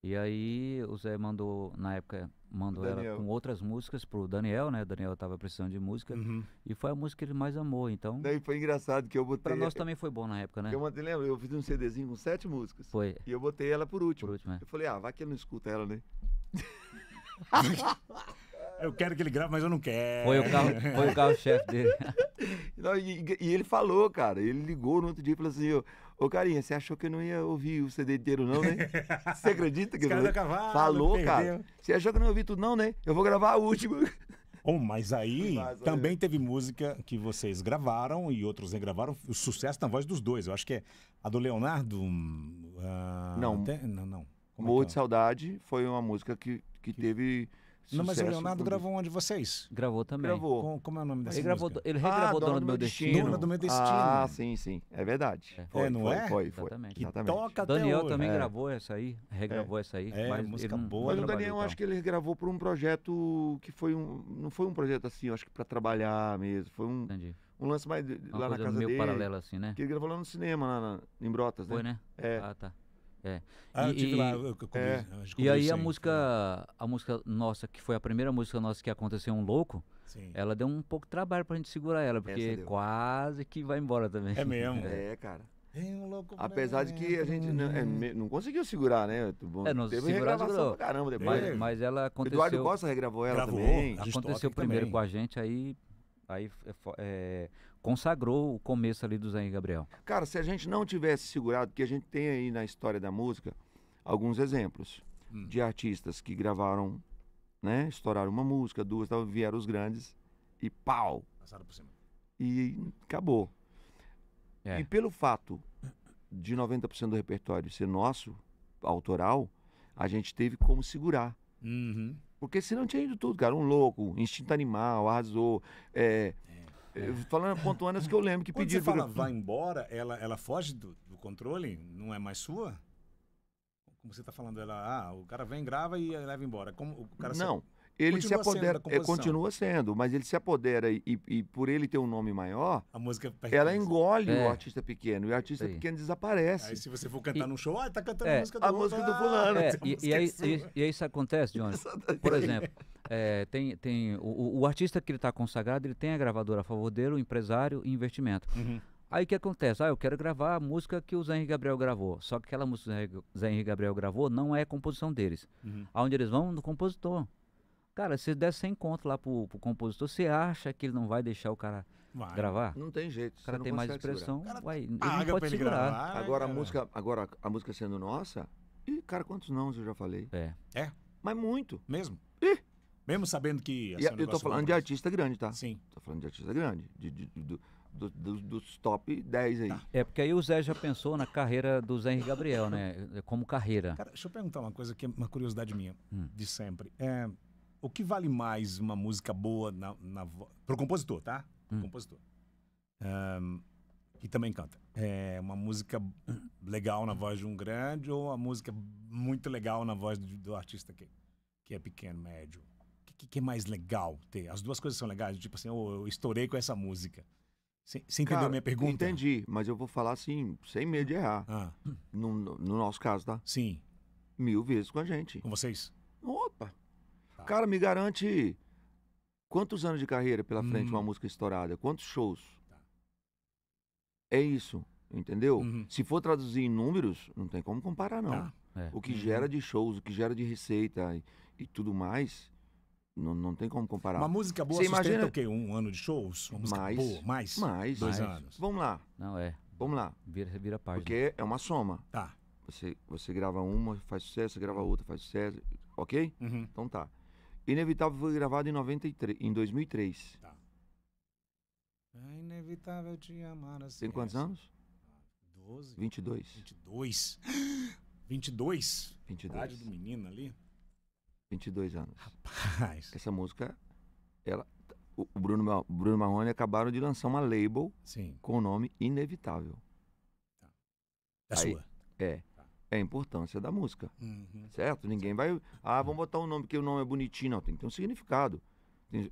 E aí o Zé mandou, na época, mandou ela Daniel. com outras músicas pro Daniel, né? O Daniel tava precisando de música. Uhum. E foi a música que ele mais amou. Então, Daí foi engraçado que eu botei. pra nós também foi bom na época, né? Eu mandei, lembra? Eu fiz um CDzinho com 7 músicas. Foi, E eu botei ela por último. por último, é. Eu falei, vai que ele não escuta ela, né? Eu quero que ele grave, mas eu não quero. Foi o carro-chefe dele. Não, e ele falou, cara. Ele ligou no outro dia e falou assim: Ô carinha, você achou que eu não ia ouvir o CD inteiro, não, né? Você acredita que Esse cara ele da cavalo, falou, perdeu. cara? Você achou que eu não ia ouvir tudo, não, né? Eu vou gravar a última. Oh, mas aí Mas, olha. também teve música que vocês gravaram e outros regravaram. O sucesso na voz dos dois. Eu acho que é a do Leonardo. Não. Não. Como é Morro que de é? Saudade foi uma música que teve sucesso. Não, mas o Leonardo quando- gravou onde vocês? Gravou também. Gravou. Como é o nome dessa Ele, gravou, música? ele regravou Dona do Meu Destino. Dona do Meu Destino. Ah, sim. É verdade. É. Foi, É, não foi, é? Foi. Exatamente. Que Exatamente. toca até Daniel hoje. também É. gravou essa aí, regravou essa aí. É, mas música ele não- boa. Mas não o trabalhou Daniel, e tal. acho que ele gravou por um projeto que foi não foi um projeto assim, eu acho que pra trabalhar mesmo. Foi Entendi. um lance mais Uma lá na coisa casa meio dele. paralela assim, né? Que ele gravou lá no cinema, em Brotas, né? Foi, né? É. Ah, tá. É. Ah, eu E- tive lá. e- Eu cobri, é. a gente E cobriu aí isso a música nossa, que foi a primeira música nossa que aconteceu um louco, Sim. ela deu um pouco de trabalho pra gente segurar ela, porque Essa deu. quase que vai embora também. É mesmo? É, cara. Tem um louco Apesar de que a gente dentro. não conseguiu segurar, né? Não Teve segurar, regravação segurou. pra caramba depois. Teve. Mas ela O aconteceu. Eduardo Costa regravou ela Gravou. também. A gente Aconteceu toca primeiro também. com a gente, aí consagrou o começo ali do Zé e Gabriel. Cara, se a gente não tivesse segurado, porque a gente tem aí na história da música alguns exemplos de artistas que gravaram, né? Estouraram uma música, duas, tal, vieram os grandes e pau! Passaram por cima. E acabou. É. E pelo fato de 90% do repertório ser nosso, autoral, a gente teve como segurar. Uhum. Porque senão tinha ido tudo, cara. Um louco, instinto animal, arrasou. Pontuando as que eu lembro que Quando pediram. você fala vai embora, ela foge do controle? Não é mais sua? Como você está falando, o cara vem, grava e leva embora. Como o cara Não, ele se continua sendo apodera, da composição. continua sendo, mas ele se apodera e por ele ter um nome maior, a música pertence. ela engole É. o artista pequeno e o artista Isso aí. pequeno desaparece. Aí se você for cantar num show, tá cantando É, a música do a outro. música do fulano. É, essa e música aí, é sua. e aí isso acontece, Johnny. Por exemplo, O artista que ele está consagrado, ele tem a gravadora a favor dele, o empresário e investimento. Aí o que acontece? Eu quero gravar a música que o Zé Henrique Gabriel gravou. Só que aquela música que o Zé Henrique Gabriel gravou não é composição deles. Aonde eles vão? No compositor. Cara, se der 100 conto lá pro compositor, você acha que ele não vai deixar o cara gravar? Não tem jeito. O cara tem mais expressão, ele não Paga pode pra ele segurar. gravar, Agora, cara. agora a música sendo nossa, cara, quantos nãos eu já falei? É, Mas muito. mesmo? Ih! Mesmo sabendo que... E eu tô falando de artista grande, tá? Sim. Tô falando de artista grande. Dos top 10 aí. É, porque aí o Zé já pensou na carreira do Zé Henrique Gabriel, né? Como carreira. Cara, deixa eu perguntar uma coisa que é uma curiosidade minha, de sempre. O que vale mais uma música boa pro compositor, tá? Pro compositor. Que também canta. É uma música legal na voz de um grande ou uma música muito legal na voz do artista que é pequeno, médio? O que é mais legal ter? As duas coisas são legais, tipo assim, eu estourei com essa música. Você entendeu Cara, a minha pergunta? Entendi, mas eu vou falar assim, sem medo de errar. No nosso caso, tá? Sim. 1000 vezes com a gente. Com vocês? Opa! Tá. Cara, me garante quantos anos de carreira pela frente uma música estourada? Quantos shows? Tá. É isso, entendeu? Se for traduzir em números, não tem como comparar, não. Tá. O que gera de shows, o que gera de receita e tudo mais, não tem como comparar. Uma música boa Você sustenta imagina- o quê? Um ano de shows? Uma música Mais. boa? Mais? Mais. 2 Mais. anos. Vamos lá, Não, vamos lá. vira página. Porque é uma soma. Tá. Você grava uma, faz sucesso, você grava outra, faz sucesso, ok? Então tá. Inevitável foi gravado em 2003. Tá. É inevitável te amar assim. Tem quantos anos? 12. 22. 22. 22? 22. Idade do menino ali. 22 anos. Rapaz. Essa música, o Bruno Marrone acabaram de lançar uma label Sim. com o nome Inevitável. É Aí- sua. É a importância da música, Uhum. certo? Ninguém vai, vamos botar um nome porque o nome é bonitinho. Não, tem que ter um significado.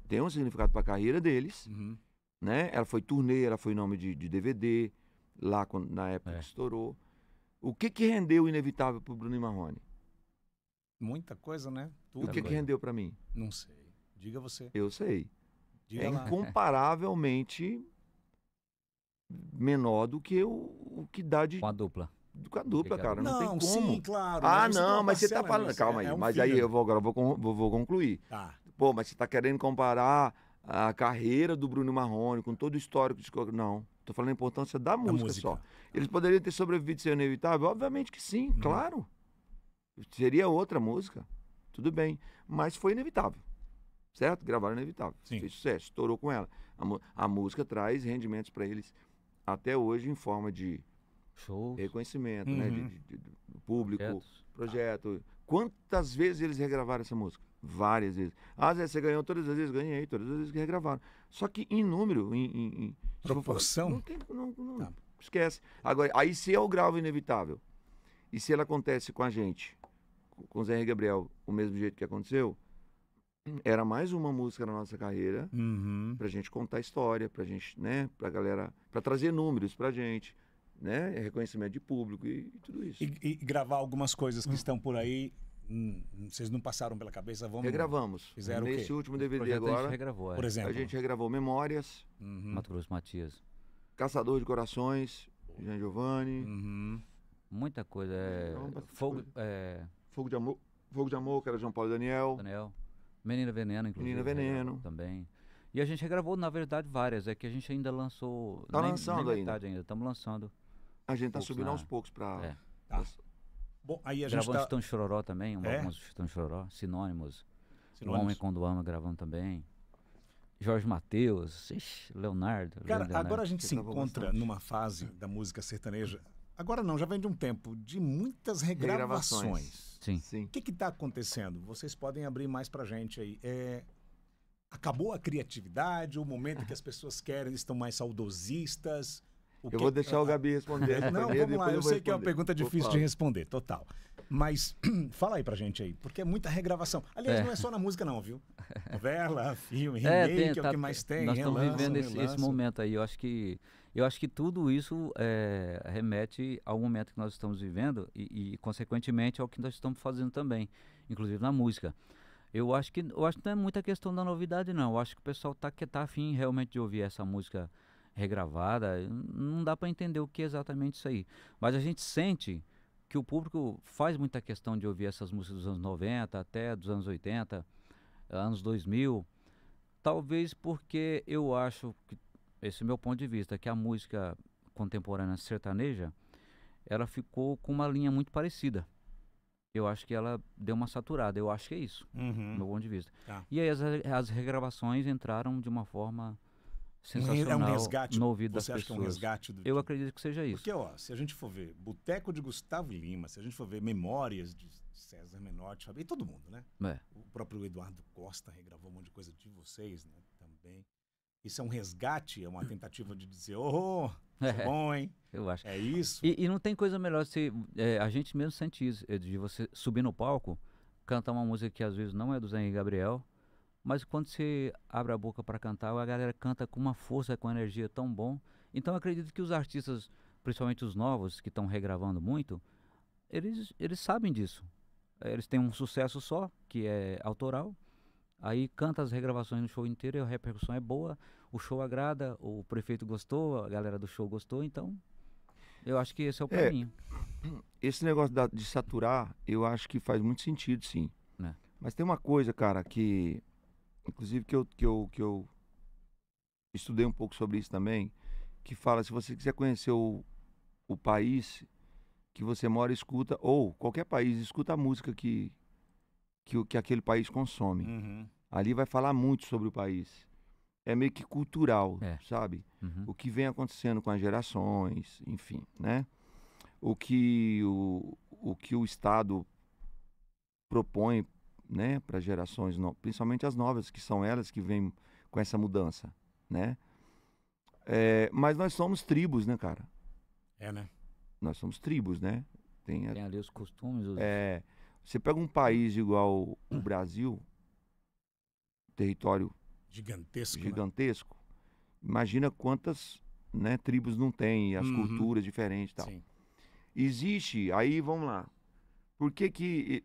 Tem um significado para a carreira deles, Uhum. né? Ela foi turnê, ela foi nome de DVD, lá na época que estourou. O que rendeu o Inevitável pro Bruno Marrone? Muita coisa, né? O Tudo. que rendeu para mim? Não sei. Diga você. Eu sei. Diga É lá. incomparavelmente menor do que o que dá Com a dupla. com a dupla, cara. Não, tem como. sim, claro. Mas você tá falando. Calma aí. Mas aí agora eu vou concluir. Tá. Pô, mas você tá querendo comparar a carreira do Bruno Marrone com todo o histórico de... Não. Tô falando a importância da música só. Eles poderiam ter sobrevivido sem Inevitável? Obviamente que sim, claro. Seria outra música. Tudo bem. Mas foi Inevitável. Certo? Gravaram Inevitável. Sim. Fez sucesso, estourou com ela. A música traz rendimentos para eles até hoje em forma de Shows, reconhecimento, né? Do público, projetos. projeto. Quantas vezes eles regravaram essa música? Várias vezes. Zé, você ganhou todas as vezes? Ganhei, todas as vezes que regravaram. Só que em número, em proporção? Não tem, esquece. Agora, aí se é o grau Inevitável, e se ele acontece com a gente, com o Zé Henrique Gabriel, o mesmo jeito que aconteceu, era mais uma música na nossa carreira, pra gente contar a história, pra gente, né, pra galera, pra trazer números pra gente, né, reconhecimento de público e tudo isso. E gravar algumas coisas que estão por aí, vocês não passaram pela cabeça? Regravamos. Fizeram o quê? Nesse último DVD Projeto a gente agora, regravou, Por exemplo. a gente regravou Memórias, Mato Grosso Matias. Caçador de Corações, Jean Giovanni, Muita coisa. Fogo de Amor, que era João Paulo e Daniel. Menina Veneno, inclusive. Menina Veneno. Também. E a gente regravou, na verdade, várias. É que a gente ainda lançou... Tá lançando nem ainda. metade ainda. Estamos lançando. A gente tá Poucos subindo na- aos poucos pra... Tá. Bom, aí a gente Gravamos tá... Chitão de Chororó também. É? Alguns Chitão de Chororó. Sinônimos. O Sinônimos. Homem Quando Ama gravando também. Jorge Mateus. Ixi, Leonardo. Cara, Leonardo. agora a gente se gravou encontra bastante. numa fase da música sertaneja. Agora não, já vem de um tempo de muitas regravações. Sim. Sim. O que está acontecendo? Vocês podem abrir mais pra gente aí. Acabou a criatividade, o momento que as pessoas querem, estão mais saudosistas? Eu vou deixar o Gabi responder essa Não, primeiro, vamos lá, depois eu vou sei que é uma responder. pergunta Vou difícil falar. de responder, total. Mas fala aí pra gente aí, porque é muita regravação. Aliás, não é só na música não, viu? Novela, filme, remake, é o que mais tem. Nós estamos relançam, vivendo esse relançam. momento aí. Eu acho que tudo isso remete ao momento que nós estamos vivendo e, consequentemente, ao que nós estamos fazendo também, inclusive na música. Eu acho que não é muita questão da novidade, não. Eu acho que o pessoal tá afim realmente de ouvir essa música regravada. Não dá para entender o que é exatamente isso aí. Mas a gente sente que o público faz muita questão de ouvir essas músicas dos anos 90 até dos anos 80, anos 2000. Talvez porque eu acho que, esse é o meu ponto de vista, que a música contemporânea sertaneja, ela ficou com uma linha muito parecida. Eu acho que ela deu uma saturada, eu acho que é isso, do meu ponto de vista. Tá. E aí as regravações entraram de uma forma É sensacional um resgate. no ouvido das Você acha que é um pessoas. resgate do. Eu acredito que seja isso. Porque, ó, se a gente for ver Boteco de Gustavo Lima, se a gente for ver Memórias de César Menotti, e todo mundo, né? É. O próprio Eduardo Costa regravou um monte de coisa de vocês, né? Também. Isso é um resgate, é uma tentativa de dizer, isso é bom, hein? Eu acho. É isso. E não tem coisa melhor se a gente mesmo sente isso, de você subir no palco, cantar uma música que às vezes não é do Zé Henrique Gabriel, mas quando você abre a boca para cantar, a galera canta com uma força, com uma energia tão bom. Então eu acredito que os artistas, principalmente os novos, que estão regravando muito, eles sabem disso. Eles têm um sucesso só, que é autoral, aí canta as regravações no show inteiro e a repercussão é boa, o show agrada, o prefeito gostou, a galera do show gostou, então eu acho que esse é o caminho. Esse negócio de saturar, eu acho que faz muito sentido, sim. É. Mas tem uma coisa, cara, que inclusive que eu estudei um pouco sobre isso também, que fala, se você quiser conhecer o país que você mora, escuta, ou qualquer país, escuta a música que aquele país consome. Uhum. Ali vai falar muito sobre o país. É meio que cultural, sabe? Uhum. O que vem acontecendo com as gerações, enfim, né? O que o Estado propõe, né, para gerações, principalmente as novas, que são elas que vêm com essa mudança, né? Mas nós somos tribos, né, cara? É, né? Nós somos tribos, né? Tem ali os costumes. Você pega um país igual o Brasil, território Gigantesco. gigantesco, imagina quantas, né, tribos não tem, as culturas diferentes e tal. Sim. Existe, aí vamos lá. Por que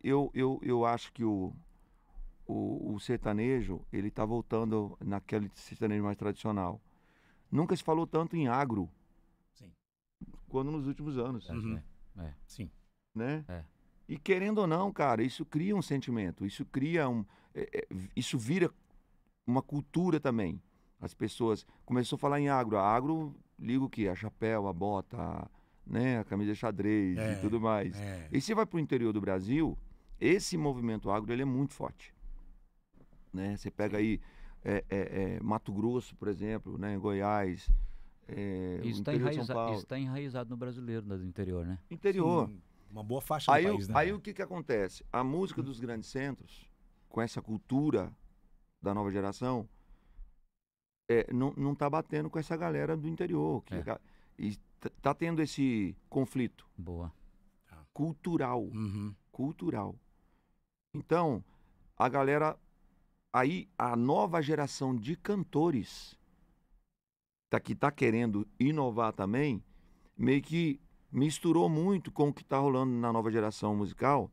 eu acho que o sertanejo, ele tá voltando naquele sertanejo mais tradicional? Nunca se falou tanto em agro. Sim. Quando nos últimos anos. Sim. Né? É. E querendo ou não, cara, isso cria um sentimento, isso cria isso vira uma cultura também. As pessoas começou a falar em agro. A agro liga o quê? A chapéu, a bota, né? A camisa xadrez e tudo mais. E você vai pro interior do Brasil, esse movimento agro, ele é muito forte. Né? Você pega aí Mato Grosso, por exemplo, né? Goiás, Isso está enraizado no brasileiro do interior, né? Interior. Sim, uma boa faixa do país, né? Aí o que acontece? A música dos grandes centros, com essa cultura da nova geração, não tá batendo com essa galera do interior. E tá tendo esse conflito. Boa. Cultural. Uhum. Cultural. Então, a galera... Aí, a nova geração de cantores que tá querendo inovar também, meio que misturou muito com o que tá rolando na nova geração musical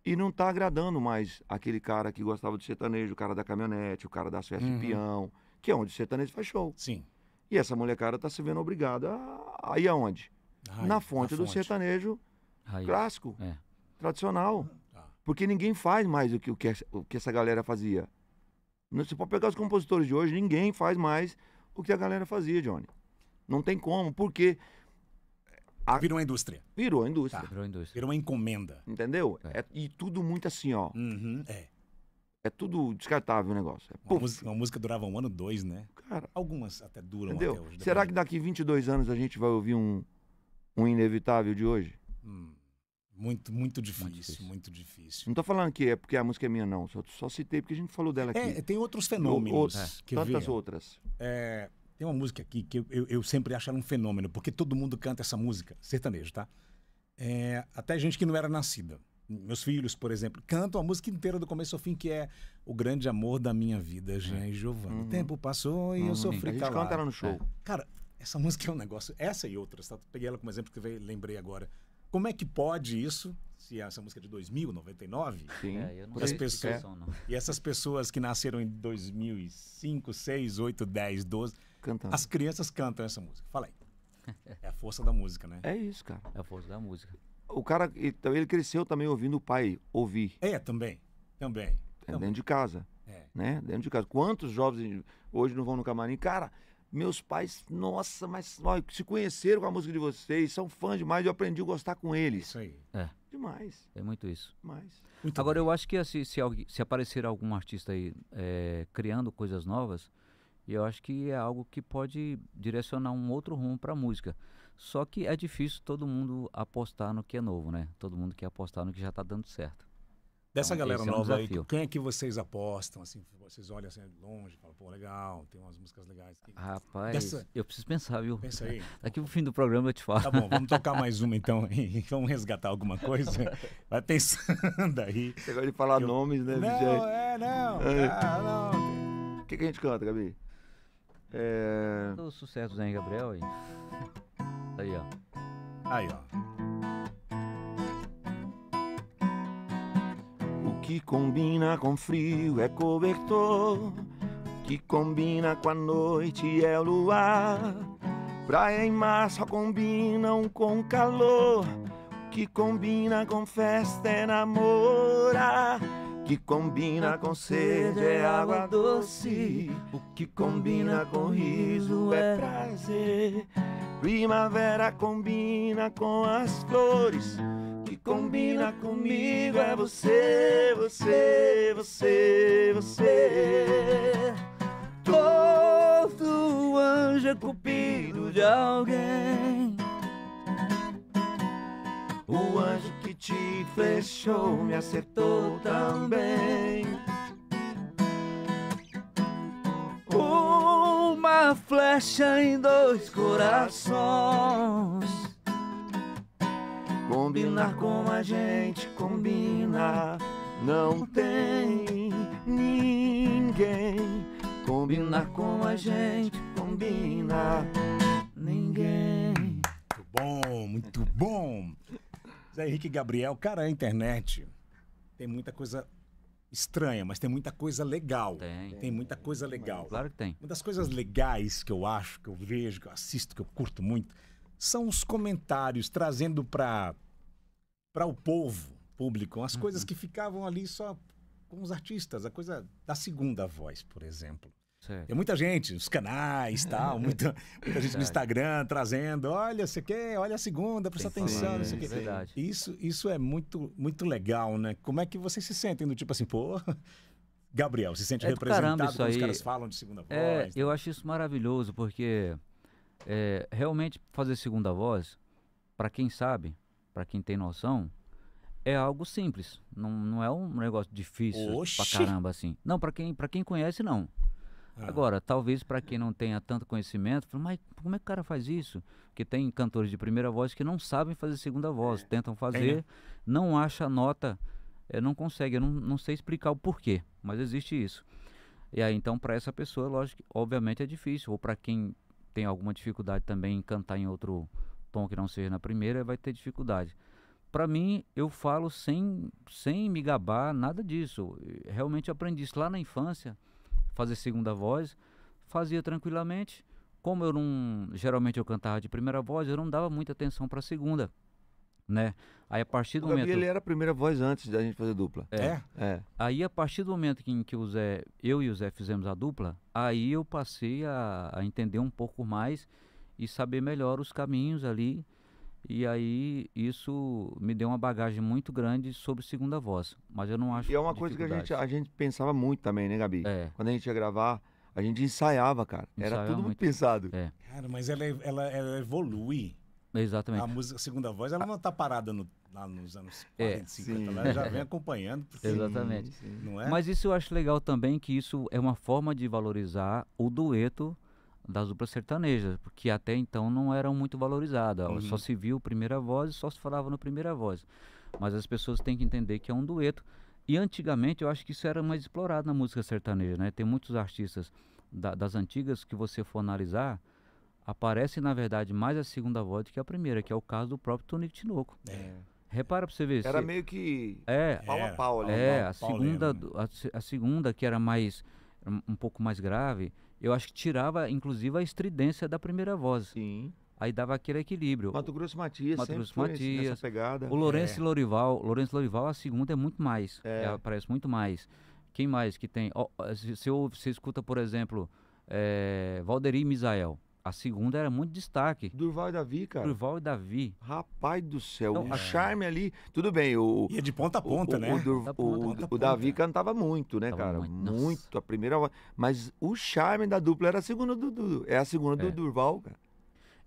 e não tá agradando mais aquele cara que gostava do sertanejo, o cara da caminhonete, o cara das festas de peão, que é onde o sertanejo faz show. Sim. E essa molecada tá se vendo obrigada a ir aonde? Na fonte do sertanejo clássico, tradicional. Porque ninguém faz mais o que essa galera fazia. Você pode pegar os compositores de hoje, ninguém faz mais o que a galera fazia, Johnny. Não tem como, porque... Virou uma indústria. Virou a indústria. Virou indústria. Virou uma encomenda. Entendeu? E tudo muito assim, ó. É tudo descartável o negócio. Uma música durava 1 ano, 2, né? Cara, algumas até duram entendeu? até hoje. Será que daqui 22 anos a gente vai ouvir um inevitável de hoje? Muito, muito difícil, muito difícil. Não tô falando que é porque a música é minha, não. Só citei porque a gente falou dela aqui. Tem outros fenômenos. Tantas outras. Tem uma música aqui que eu sempre acho ela um fenômeno, porque todo mundo canta essa música, sertanejo, tá? Até gente que não era nascida. Meus filhos, por exemplo, cantam a música inteira do começo ao fim, que é O Grande Amor da Minha Vida, Jean e Giovanna. O tempo passou e eu sofri calado. A gente canta ela no show. Cara, essa música é um negócio... Essa e outras, tá? Peguei ela como exemplo que lembrei agora. Como é que pode isso se essa música é de 2000, 99. Sim. Eu não Por as sei pessoas- explicação, não. E essas pessoas que nasceram em 2005, 6, 8, 10, 12, Cantando. as crianças cantam essa música. Fala aí. É a força da música, né? É isso, cara. É a força da música. O cara, então, ele cresceu também ouvindo o pai ouvir, Também. dentro de casa, É. né? Dentro de casa. Quantos jovens hoje não vão no camarim? Cara, meus pais, nossa, mas ó, se conheceram com a música de vocês, são fãs demais, eu aprendi a gostar com eles. Isso aí. Demais, É muito isso. demais. Muito Agora, bem. eu acho que se aparecer algum artista aí criando coisas novas, eu acho que é algo que pode direcionar um outro rumo para a música. Só que é difícil todo mundo apostar no que é novo, né? Todo mundo quer apostar no que já está dando certo. Dessa Então, galera esse é um nova aí, desafio. quem é que vocês apostam? Assim, vocês olham assim longe, falam, pô, legal, tem umas músicas legais aqui. Rapaz, Dessa- eu preciso pensar, viu? Pensa aí. Daqui pro fim do programa eu te falo. Tá bom, vamos tocar mais uma então. Vamos resgatar alguma coisa? Vai pensando aí. Você gosta de falar nomes, né, Não, Michel? não. Não. O que a gente canta, Gabi? Do sucesso do Zé Gabriel aí. Aí, ó. Aí, ó. O que combina com frio é cobertor, o que combina com a noite é o luar. Praia e mar só combinam com calor, o que combina com festa é namorar. O que combina com sede é água doce, o que combina com riso é prazer. Primavera combina com as flores, o que combina comigo é você, você, você, você. Todo anjo é cupido de alguém. O anjo que te flechou me acertou também. Uma flecha em dois corações. Combinar com a gente combina, não tem ninguém. Combinar com a gente combina, ninguém. Muito bom, muito bom. Zé Henrique Gabriel, cara, a internet tem muita coisa estranha, mas tem muita coisa legal. Tem. Muita coisa legal. Claro que tem. Uma das coisas legais que eu acho, que eu vejo, que eu assisto, que eu curto muito, são os comentários trazendo para o povo público as coisas que ficavam ali só com os artistas, a coisa da segunda voz, por exemplo. Certo. Tem muita gente, os canais, tal, muita gente no Verdade. Instagram trazendo, olha, você quer, olha a segunda, presta Tem que atenção, falar, não sei o é quê. verdade. Isso é muito legal, né? Como é que vocês se sentem do tipo assim, pô, Gabriel, se sente É do caramba representado isso quando os aí. caras falam de segunda voz? Eu acho isso maravilhoso, porque realmente fazer segunda voz, para quem sabe, para quem tem noção, é algo simples. Não é um negócio difícil Oxi! pra caramba assim. Não, para quem conhece, não. Ah. Agora, talvez para quem não tenha tanto conhecimento, fala, mas como é que o cara faz isso? Porque tem cantores de primeira voz que não sabem fazer segunda voz, tentam fazer, né? não acha a nota, não consegue. Eu não sei explicar o porquê, mas existe isso. E aí, então, para essa pessoa, lógico, obviamente é difícil. Ou para quem tem alguma dificuldade também em cantar em outro tom que não seja na primeira, vai ter dificuldade. Para mim, eu falo sem me gabar, nada disso. Realmente aprendi isso lá na infância, fazer segunda voz, fazia tranquilamente. Como eu não, geralmente eu cantava de primeira voz, eu não dava muita atenção para a segunda, né? Aí a partir do O Gabi, momento ele era a primeira voz antes da gente fazer dupla. É? É. Aí, a partir do momento em que eu e o Zé fizemos a dupla, aí eu passei a entender um pouco mais e saber melhor os caminhos ali. E aí, isso me deu uma bagagem muito grande sobre segunda voz. Mas eu não acho E é uma coisa que a gente pensava muito também, né, Gabi? É. Quando a gente ia gravar, a gente ensaiava, cara. Era Ensaiava tudo muito muito. pensado. É, Cara, mas ela evolui. exatamente. A música, a segunda voz, ela não tá parada lá nos anos 40, 50, sim. ela já vem acompanhando, porque, Exatamente. Sim. não é? Mas isso eu acho legal também, que isso é uma forma de valorizar o dueto das duplas sertanejas, porque até então não eram muito valorizadas. Só se viu primeira voz e só se falava no primeira voz. Mas as pessoas têm que entender que é um dueto. E antigamente eu acho que isso era mais explorado na música sertaneja, né? Tem muitos artistas das antigas que você for analisar, aparece na verdade mais a segunda voz do que a primeira, que é o caso do próprio Tonico Tinoco. Repara pra você ver. Era meio que É, pau a pau ali. a Pauleira, segunda, né? a segunda que era mais, um pouco mais grave, eu acho que tirava, inclusive, a estridência da primeira voz. Sim. Aí dava aquele equilíbrio. Mato Grosso e Matias Mato sempre Grosso e foi Matias, nessa pegada. O Lourenço e Lorival, a segunda é muito mais. É. Aparece muito mais. Quem mais que tem? Ó, você escuta, por exemplo, Valderi e Misael. A segunda era muito destaque. Durval e Davi, cara. Durval e Davi. Rapaz do céu, Então, o charme ali. Tudo bem, o. E é de ponta a ponta, né? Ponta a ponta. O Davi cantava muito, né, Cantava cara? muito, Muito. nossa. A primeira voz. Mas o charme da dupla era a segunda é a segunda do É. Durval, cara.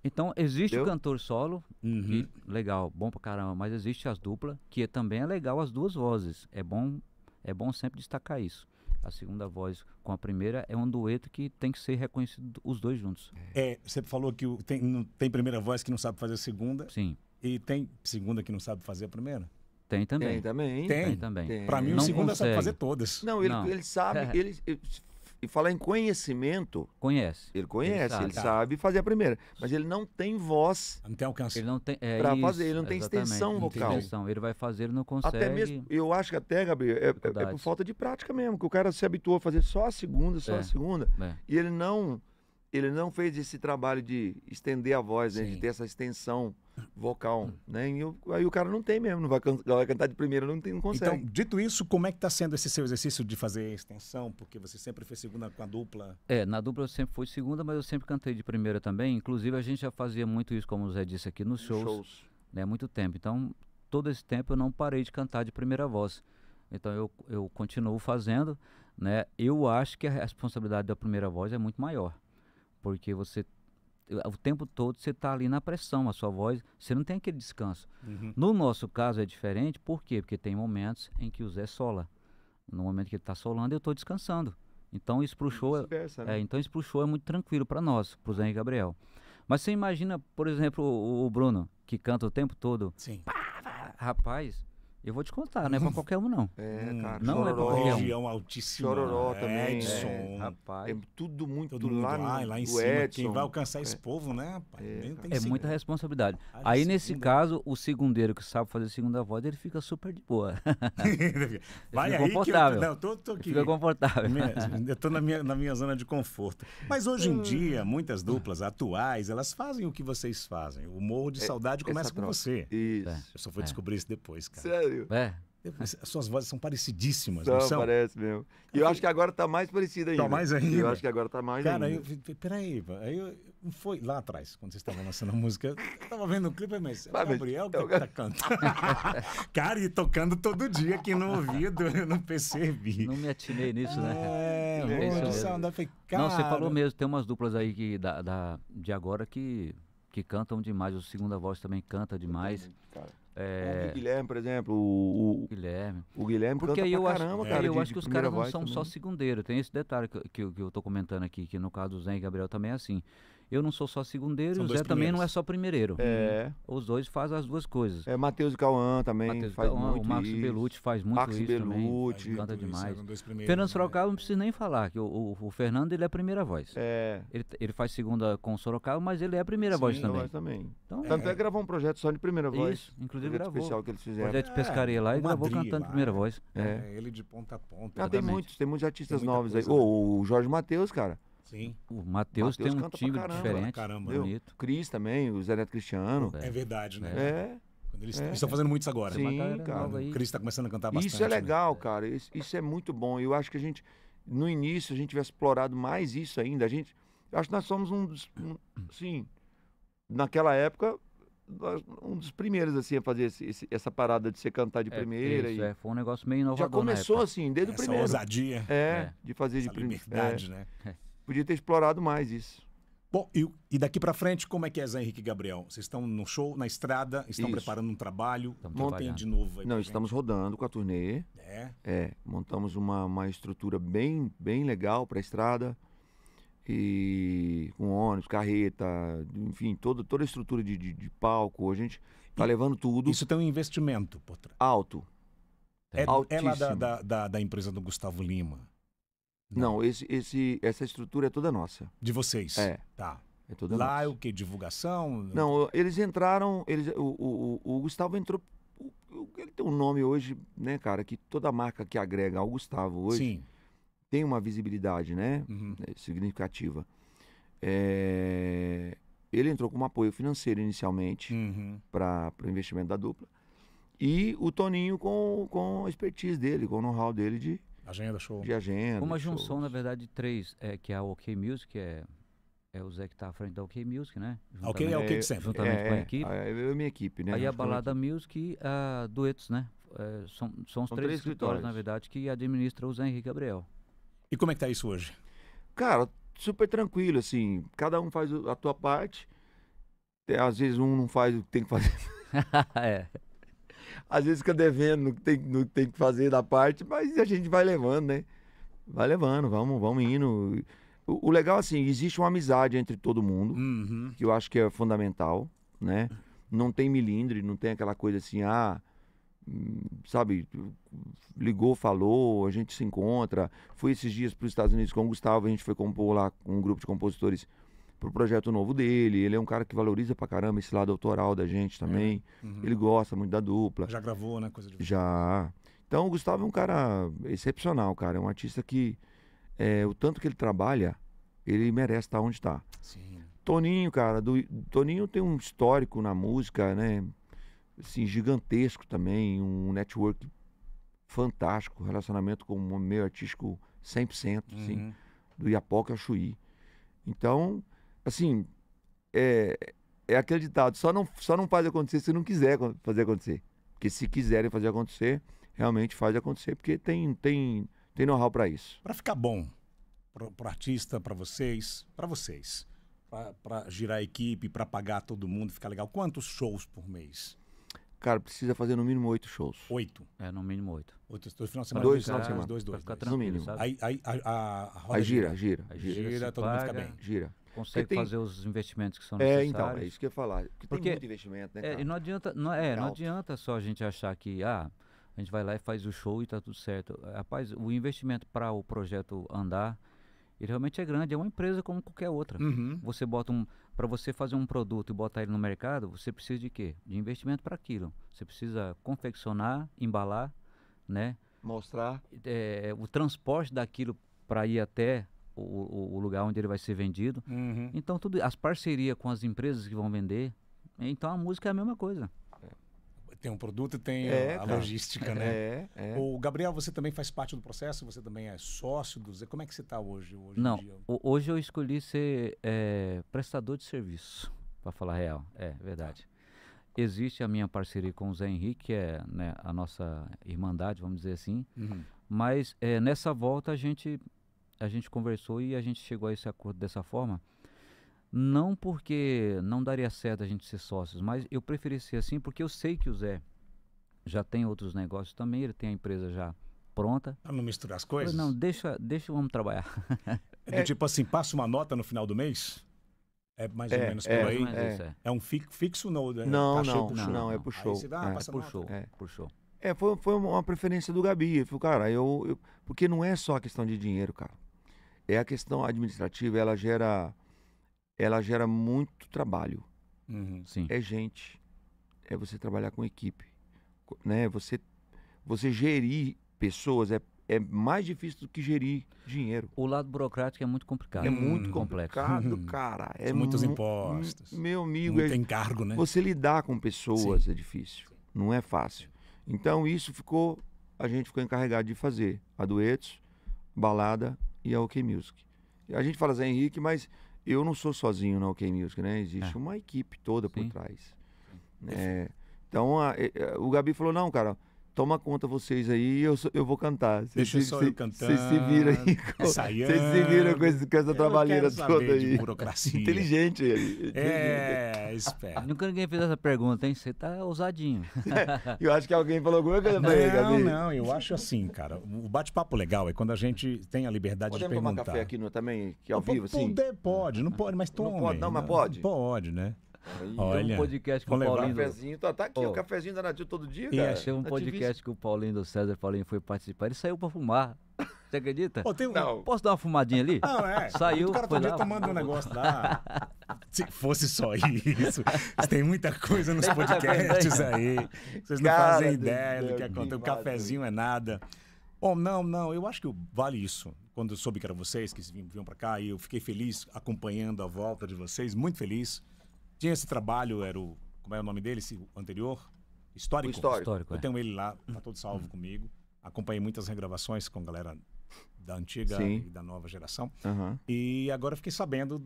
Então, existe Entendeu? o cantor solo, Uhum. que legal, bom pra caramba, mas existe as duplas, que também é legal as duas vozes. É bom sempre destacar isso. A segunda voz com a primeira é um dueto que tem que ser reconhecido os dois juntos. Você falou que tem primeira voz que não sabe fazer a segunda Sim, e tem segunda que não sabe fazer a primeira? tem também. Tem também. Tem. também. Tem. Pra mim, o Não segunda sabe consegue. fazer todas. Não, ele, Não. ele sabe. E falar em conhecimento, Conhece. ele conhece, ele sabe. sabe fazer a primeira. Mas ele não tem voz Não tem alcance. Ele não tem. pra fazer, ele não tem exatamente, extensão não tem vocal. extensão. Ele vai fazer, ele não consegue. Até mesmo, eu acho que até, Gabriel, é por Dificuldades. falta de prática mesmo, que o cara se habituou a fazer só a segunda, É. e É. ele não fez esse trabalho de estender a voz, né, de Sim. ter essa extensão vocal, né? Aí o cara não tem mesmo, não vai cantar de primeira, não consegue. Então, dito isso, como é que está sendo esse seu exercício de fazer extensão? Porque você sempre fez segunda com a dupla. Na dupla eu sempre fui segunda, mas eu sempre cantei de primeira também. Inclusive a gente já fazia muito isso, como o Zé disse aqui, nos shows. Né, muito tempo. Então, todo esse tempo eu não parei de cantar de primeira voz. Então, eu continuo fazendo, né? Eu acho que a responsabilidade da primeira voz é muito maior, porque o tempo todo você está ali na pressão, a sua voz, você não tem aquele descanso. Uhum. No nosso caso é diferente, por quê? Porque tem momentos em que o Zé sola. No momento que ele está solando, eu estou descansando. Então, isso pro show Vice-versa, né? então isso pro show é muito tranquilo para nós, pro Zé e Gabriel. Mas você imagina, por exemplo, o Bruno, que canta o tempo todo. Sim. Rapaz, eu vou te contar, não é pra qualquer um, não. Cara, não é pra Chororó, qualquer um. Região altíssima. Chororó também, Edson. Rapaz, é tudo muito Todo mundo lá, lá em do cima. Edson. Quem vai alcançar esse povo, né, rapaz? Nem tem é segredo. muita responsabilidade. Haja Aí, nesse segunda. caso, o segundeiro que sabe fazer segunda voz, ele fica super de boa. Vai fica aí que confortável. Não, tô aqui. Fica confortável. Eu tô na minha zona de conforto. Mas hoje em dia, muitas duplas atuais, elas fazem o que vocês fazem. O Morro de Saudade começa essa com troca. você. Isso. Eu só fui descobrir isso depois, cara. Sério? É, As suas vozes são parecidíssimas, não são? Parece mesmo. E eu acho que agora tá mais parecido ainda. Tá mais ainda? Eu acho que agora tá mais Cara, ainda. peraí, não foi lá atrás, quando vocês estavam lançando a música, eu tava vendo o clipe, mas é o Mas- Gabriel que tá cantando. Cara, e tocando todo dia aqui no ouvido, eu não percebi. não me atinei nisso, né? É, isso Morro de mesmo. Saudade. Eu falei, Não, você cara, falou mesmo, tem umas duplas aí de agora que cantam demais. O Segunda Voz também canta demais. Cara. É, O Guilherme, por exemplo, o Guilherme. Guilherme Porque canta aí pra eu acho, caramba, é, cara. eu de- acho de que os primeira caras não voz são só também. segundeiro. Tem esse detalhe que eu tô comentando aqui, que no caso do Zé e Gabriel também é assim. Eu não sou só segundeiro São e o dois Zé também não primeiros. é só primeireiro. É. Os dois fazem as duas coisas. Matheus e Cauã também Matheus faz Cauã, muito o Marcos isso. Belucci faz muito Marcos isso Belucci. também. Canta Tudo isso, demais. eram dois primeiros, Fernando né? Sorocaba não precisa nem falar, que o Fernando ele é a primeira voz. É. Ele faz segunda com o Sorocaba, mas ele é a primeira Sim, voz a também. Voz também. Então, Tanto é que gravou um projeto só de primeira voz. Isso, inclusive projeto gravou. especial que eles fizeram. Projeto de pescaria lá e o gravou Madrid cantando lá, primeira voz. É. Ele de ponta a ponta. Tem Exatamente. muitos artistas Tem muita novos aí. coisa, né? O Jorge Mateus, cara. Sim, O Matheus tem um canta pra timbre caramba. diferente, Caramba, Viu? bonito. Cris também, o Zé Neto Cristiano. é verdade, né? É. Quando eles estão fazendo muito isso agora. Sim, Uma galera cara. nova aí. O Cris tá começando a cantar bastante. Isso é né? legal, cara. Isso é muito bom. Eu acho que no início, a gente tivesse explorado mais isso ainda. Eu acho que nós somos sim, naquela época, um dos primeiros, assim, a fazer essa parada de você cantar de primeira. Isso, e foi um negócio meio inovador já começou na época. assim, desde o Essa primeiro. ousadia, De fazer de essa primeira. liberdade, né? Podia ter explorado mais isso. Bom, e daqui pra frente, como é que é, Zé Henrique e Gabriel? Vocês estão no show, na estrada, estão Isso. preparando um trabalho? Estamos Montem trabalhando. de novo aí Não, pra estamos rodando com a turnê. gente. Montamos uma estrutura bem legal para a estrada. E com ônibus, carreta, enfim, toda a estrutura de palco. A gente tá levando tudo Isso tem um investimento por trás. alto. É lá altíssimo. da empresa do Gustavo Lima. Não, essa estrutura é toda nossa. De vocês. É. Tá. É toda Lá nossa. é o quê? Divulgação? Não, eles entraram. O Gustavo entrou Ele tem um nome hoje, né, cara, que toda marca que agrega ao Gustavo hoje Sim. tem uma visibilidade, né, Uhum. significativa. Ele entrou como apoio financeiro inicialmente Uhum. para o investimento da dupla. E o Toninho com a expertise dele, com o know-how dele Agenda, show. de agenda. Uma de junção, shows. na verdade, de três, que é a OK Music, é o Zé que tá à frente da OK Music, né? OK é OK de sempre. Juntamente com a equipe. Eu e minha equipe, né? Aí a junto com minha Balada Music e a Duetos, né? São os São três três escritórios, na escritórios. verdade, que administra o Zé Henrique Gabriel. E como é que tá isso hoje? Cara, super tranquilo, assim. Cada um faz a tua parte. Às vezes um não faz o que tem que fazer. É. Às vezes fica devendo no que tem que fazer da parte, mas a gente vai levando, né? Vai levando, vamos indo. O legal, assim, existe uma amizade entre todo mundo, Uhum. que eu acho que é fundamental, né? Não tem milindre, não tem aquela coisa assim, sabe, ligou, falou, a gente se encontra. Fui esses dias para os Estados Unidos com o Gustavo, a gente foi compor lá com um grupo de compositores pro projeto novo dele. Ele é um cara que valoriza pra caramba esse lado autoral da gente também. Uhum. Ele gosta muito da dupla. Já gravou, né? Coisa de... Já. Então o Gustavo é um cara excepcional, cara. É um artista que, o tanto que ele trabalha, ele merece estar onde está. Sim. Toninho, cara, Toninho tem um histórico na música, né? Assim, gigantesco também, um network fantástico, relacionamento com o meio artístico 100%, assim, Uhum. do Iapoca ao Chuí. Então, assim, é aquele ditado, só não faz acontecer se não quiser fazer acontecer. Porque se quiserem fazer acontecer, realmente faz acontecer, porque tem know-how para isso. Para ficar bom, pro artista, para vocês, para girar a equipe, para pagar todo mundo, ficar legal. Quantos shows por mês? Cara, precisa fazer no mínimo 8 shows. 8. No mínimo 8. 8 final de semana. Dois final de semana. Dois. Pra ficar No tranquilo, mínimo. sabe? Aí a roda Aí gira, se todo mundo fica paga. bem. gira. Consegue tem- fazer os investimentos que são necessários. Então, é isso que eu ia falar. Porque Porque- tem muito investimento, né, cara? E não adianta, não alto. adianta só a gente achar que a gente vai lá e faz o show e tá tudo certo. Rapaz, o investimento para o projeto andar, ele realmente é grande, é uma empresa como qualquer outra. Uhum. Você bota para você fazer um produto e botar ele no mercado, você precisa de quê? De investimento para aquilo. Você precisa confeccionar, embalar, né? Mostrar. O transporte daquilo para ir até o lugar onde ele vai ser vendido. Uhum. Então, as parcerias com as empresas que vão vender. Então, a música é a mesma coisa. Tem um produto e tem a cara. logística, né? É. O Gabriel, você também faz parte do processo? Você também é sócio do Zé? Como é que você está hoje Não, em dia? hoje eu escolhi ser prestador de serviço, para falar a real. É verdade. Existe a minha parceria com o Zé Henrique, que é, né, a nossa irmandade, vamos dizer assim. Uhum. Mas nessa volta a gente conversou e a gente chegou a esse acordo dessa forma. Não porque não daria certo a gente ser sócios, mas eu preferi ser assim porque eu sei que o Zé já tem outros negócios também, ele tem a empresa já pronta. Para não misturar as Falei, coisas? não, deixa vamos trabalhar. É do tipo assim, passa uma nota no final do mês? É mais ou menos por Mais aí? ou menos isso, É um fixo no Não, cachê não, pro não, show? não, é pro show. Aí você vai, É, passa por nota. show, É. por show. Foi uma preferência do Gabi. Ele falou, cara, porque não é só a questão de dinheiro, cara. É a questão administrativa, ela gera muito trabalho. Uhum. Sim. É gente. É você trabalhar com equipe. Né? Você gerir pessoas é mais difícil do que gerir dinheiro. O lado burocrático é muito complicado. É muito complexo. complicado, cara. São muitos impostos. Meu amigo, Muito encargo, né? você lidar com pessoas é difícil. Não é fácil. Então a gente ficou encarregado de fazer a Duetos, Balada e a OK Music. E a gente fala Zé Henrique, mas eu não sou sozinho na OK Music, né? Existe uma equipe toda por Sim. trás. Então o Gabi falou, não, cara, toma conta vocês aí, eu vou cantar. Deixa só eu cantando. Vocês se viram aí. ensaiando. Vocês se viram com essa trabalheira Eu quero saber toda de aí. burocracia. Inteligente ele. Esperto. Nunca ninguém fez essa pergunta, hein? Você tá ousadinho. Eu acho que alguém falou alguma coisa pra ele, Gabi. Não, eu acho assim, cara. O bate-papo legal é quando a gente tem a liberdade Podemos de tomar perguntar. café aqui também, que é ao vivo, assim? Pode, não pode, mas tome. pode, não, mas pode? Pode, né? Aí, Olha, Tem um podcast com o vou levar Paulinho. cafezinho, tá aqui, Ó. o cafezinho da Natil todo dia, E cara. achei Teve um Tá podcast que o Paulinho do César Paulinho foi participar. Ele saiu pra fumar. Você acredita? Pô, tem um... Não. Posso dar uma fumadinha ali? Não, Saiu, o cara foi tá lá. tomando um negócio lá. Se fosse só isso. Tem muita coisa nos Tem muita podcasts coisa aí. Vocês não Cara fazem do ideia do céu, que acontece. O que cafezinho é nada. Bom, não, eu acho que vale isso. Quando eu soube que eram vocês que vinham pra cá, e eu fiquei feliz acompanhando a volta de vocês, muito feliz. Tinha esse trabalho, era o... Como é o nome dele, esse anterior? Histórico. Histórico, Eu tenho ele lá, tá todo salvo comigo. Acompanhei muitas regravações com a galera da antiga Sim. e da nova geração. Aham. E agora eu fiquei sabendo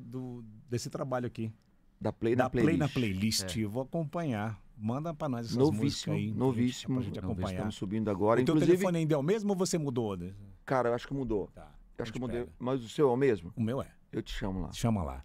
desse trabalho aqui. Da Play Da na Play na Playlist. Playlist. Eu vou acompanhar. Manda pra nós essas músicas Novíssimo, aí. novíssimo. Pra gente acompanhar. Estamos subindo agora. O teu Inclusive, telefone ainda é o mesmo ou você mudou? cara, eu acho que mudou. Tá. Eu acho que A gente mudei. pega. Mas o seu é o mesmo? O meu é. Eu te chamo lá. Chama lá.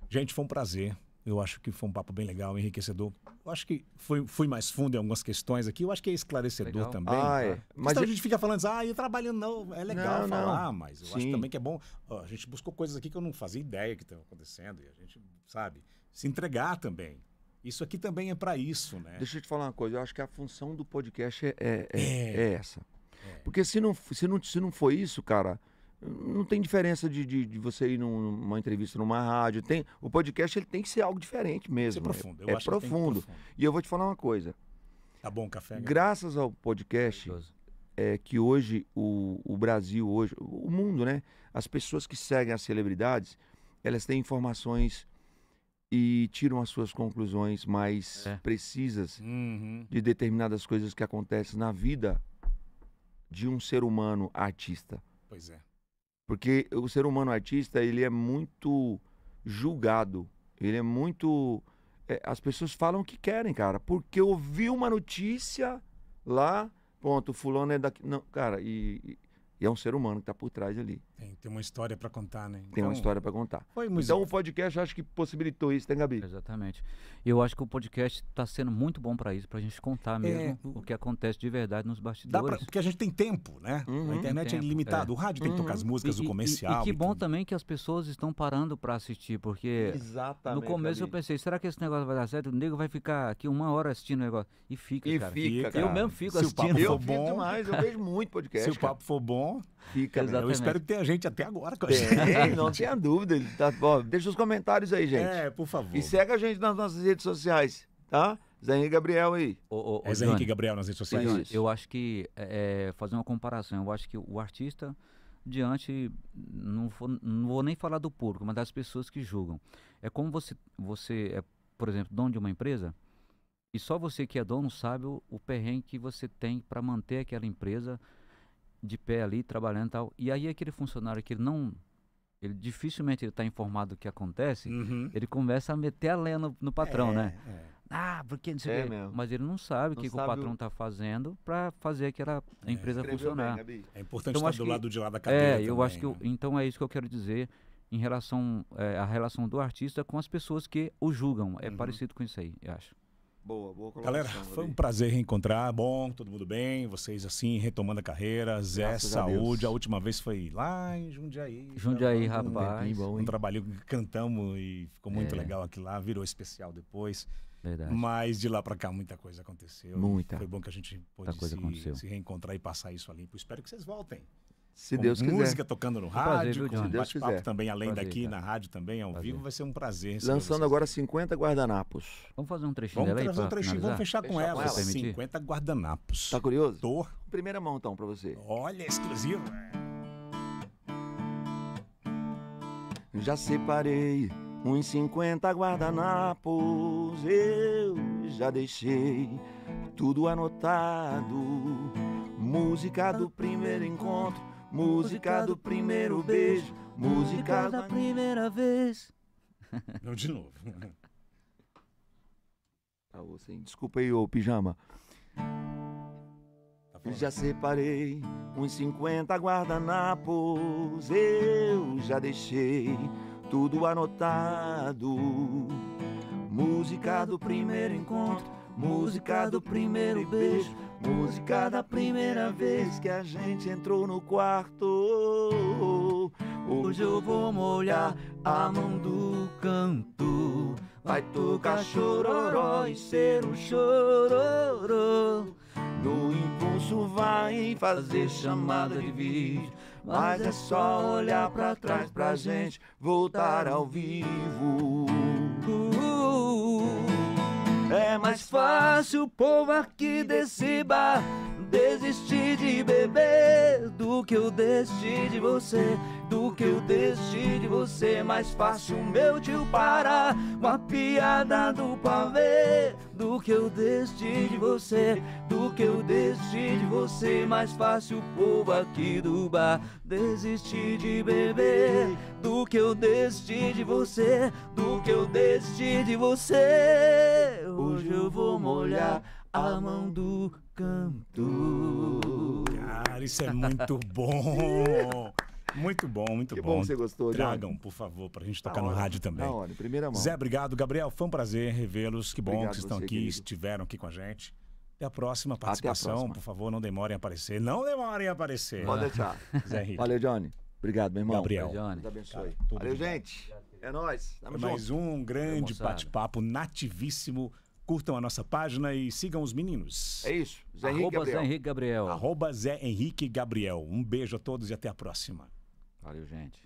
Gente, foi um prazer. Eu acho que foi um papo bem legal, enriquecedor. Eu acho que fui mais fundo em algumas questões aqui. Eu acho que é esclarecedor Legal. também. Ah, é. Mas Mas a gente fica falando assim, eu trabalho não. É legal Não, falar, não. mas eu acho Sim. também que é bom. Ó, a gente buscou coisas aqui que eu não fazia ideia que estão acontecendo. E a gente, sabe, se entregar também. Isso aqui também é para isso, né? Deixa eu te falar uma coisa. Eu acho que a função do podcast é essa. Porque se não for isso, cara, não tem diferença de você ir numa entrevista numa rádio. O podcast ele tem que ser algo diferente mesmo. Ser profundo. Eu É acho que tem que ser profundo. E eu vou te falar uma coisa. Tá bom, café? Graças ao podcast, Maravilhoso. que hoje o Brasil, hoje, o mundo, né? As pessoas que seguem as celebridades, elas têm informações e tiram as suas conclusões mais precisas Uhum. de determinadas coisas que acontecem na vida de um ser humano artista. Pois é. Porque o ser humano artista, ele é muito julgado. Ele é muito... as pessoas falam o que querem, cara. Porque eu vi uma notícia lá, pronto, fulano é daqui... Não, cara, e é um ser humano que tá por trás ali. Tem uma história para contar, né? Tem uma Então, história para contar. Foi muito... Então o podcast eu acho que possibilitou isso, tem, Gabi? Exatamente. E eu acho que o podcast está sendo muito bom para isso, para a gente contar mesmo É. o que acontece de verdade nos Dá bastidores. porque a gente tem tempo, né? Uhum. A internet Tem é tempo, ilimitada. O rádio tem que tocar as músicas do comercial. E que bom tudo. também que as pessoas estão parando para assistir, porque Exatamente. no começo eu pensei, será que esse negócio vai dar certo? O nego vai ficar aqui 1 hora assistindo o negócio. E fica, E cara. fica, Eu cara. mesmo fico Se o papo assistindo. for Eu fico bom, demais, eu vejo muito podcast. Se o papo for bom, Fica, né? Exato. eu espero que tenha gente até agora com a Tem, não tenha dúvida. Tá, ó, deixa os comentários aí, gente. É, por favor. E segue a gente nas nossas redes sociais, tá? Zé Henrique Gabriel aí. É Zé Henrique Gabriel nas redes sociais. Johnny, Isso. eu acho que, fazer uma comparação, eu acho que o artista, diante, não vou nem falar do público, mas das pessoas que julgam. É como você é, por exemplo, dono de uma empresa, e só você que é dono sabe o perrengue que você tem para manter aquela empresa de pé ali, trabalhando e tal. E aí aquele funcionário que ele dificilmente está informado do que acontece, Uhum. ele começa a meter a lenha no patrão, né? É. Ah, porque não sei É o quê. mesmo. Mas ele não sabe o Não que o sabe patrão está fazendo para fazer aquela empresa Escreveu funcionar. bem, Gabi. É importante Então, estar acho do que- lado de lá da cadeira Eu também, acho que né? então é isso que eu quero dizer em relação à relação do artista com as pessoas que o julgam. É parecido com isso aí, eu acho. Boa colocação. Galera, foi um Gabi. prazer reencontrar. Bom, todo mundo bem? Vocês assim, retomando a carreira. Zé, Graças a Deus. saúde. A última vez foi lá em Jundiaí. Jundiaí, gravando rapaz. Um trabalho que cantamos e ficou muito É. legal aquilo lá. Virou especial depois. Verdade. Mas de lá pra cá muita coisa aconteceu. Muita. Foi bom que a gente pôde Muita coisa aconteceu. se reencontrar e passar isso a limpo. Espero que vocês voltem. Se Com Deus quiser. música tocando no prazer, rádio, viu, com Johnny? Se Deus bate-papo quiser. também, além Prazer, daqui cara. na rádio também, ao Prazer. vivo, vai ser um prazer. receber Lançando vocês. agora 50 guardanapos. Vamos fazer um trechinho Vamos dela aí trazer um pra trechinho, vamos finalizar? fechar com Fechar com ela. ela. Se permitir? 50 guardanapos. Tá curioso? Tô. Primeira mão, então, pra você. Olha, exclusivo. Já separei uns 50 guardanapos, eu já deixei tudo anotado. Música do primeiro encontro, música do primeiro beijo, música da primeira vez. Não, de novo. Pra você, hein? Desculpa aí, ô pijama. Tá falando. Já separei uns 50 guardanapos, eu já deixei tudo anotado. Música do primeiro encontro, música do primeiro beijo, música da primeira vez que a gente entrou no quarto. Hoje eu vou molhar a mão do canto, vai tocar chororó e ser um chororô. No impulso isso vai fazer chamada de vídeo, mas é só olhar pra trás pra gente voltar ao vivo. É mais fácil o povo aqui desse bar desistir de beber do que eu desistir de você, do que eu desistir de você. Mais fácil o meu tio parar com a piada do pavê do que eu desistir de você, do que eu desistir de você. Mais fácil o povo aqui do bar desistir de beber do que eu desistir de você, do que eu desistir de você. Hoje eu vou molhar a mão do cantor. Cara, isso é muito bom. Muito bom, muito Que bom. bom que você gostou, Johnny. Tragam, por favor, pra gente tocar no rádio também. Na hora, em primeira mão. Zé, obrigado. Gabriel, foi um prazer revê-los. Que bom Obrigado que vocês estão você, aqui, querido. estiveram aqui com a gente. Até a próxima participação. próxima. Por favor, não demorem a aparecer. Não demorem a aparecer. Pode deixar. Zé Henrique. Valeu, Johnny. Obrigado, meu irmão. Gabriel. Johnny. Deus abençoe. Cara, tudo Valeu, de bom. gente. É nóis. Tamo Foi junto. mais um grande moçada. bate-papo nativíssimo. Curtam a nossa página e sigam os meninos. É isso. Zé Henrique Arroba Gabriel. Zé Henrique Gabriel. @Zé Henrique Gabriel. Um beijo a todos e até a próxima. Valeu, gente.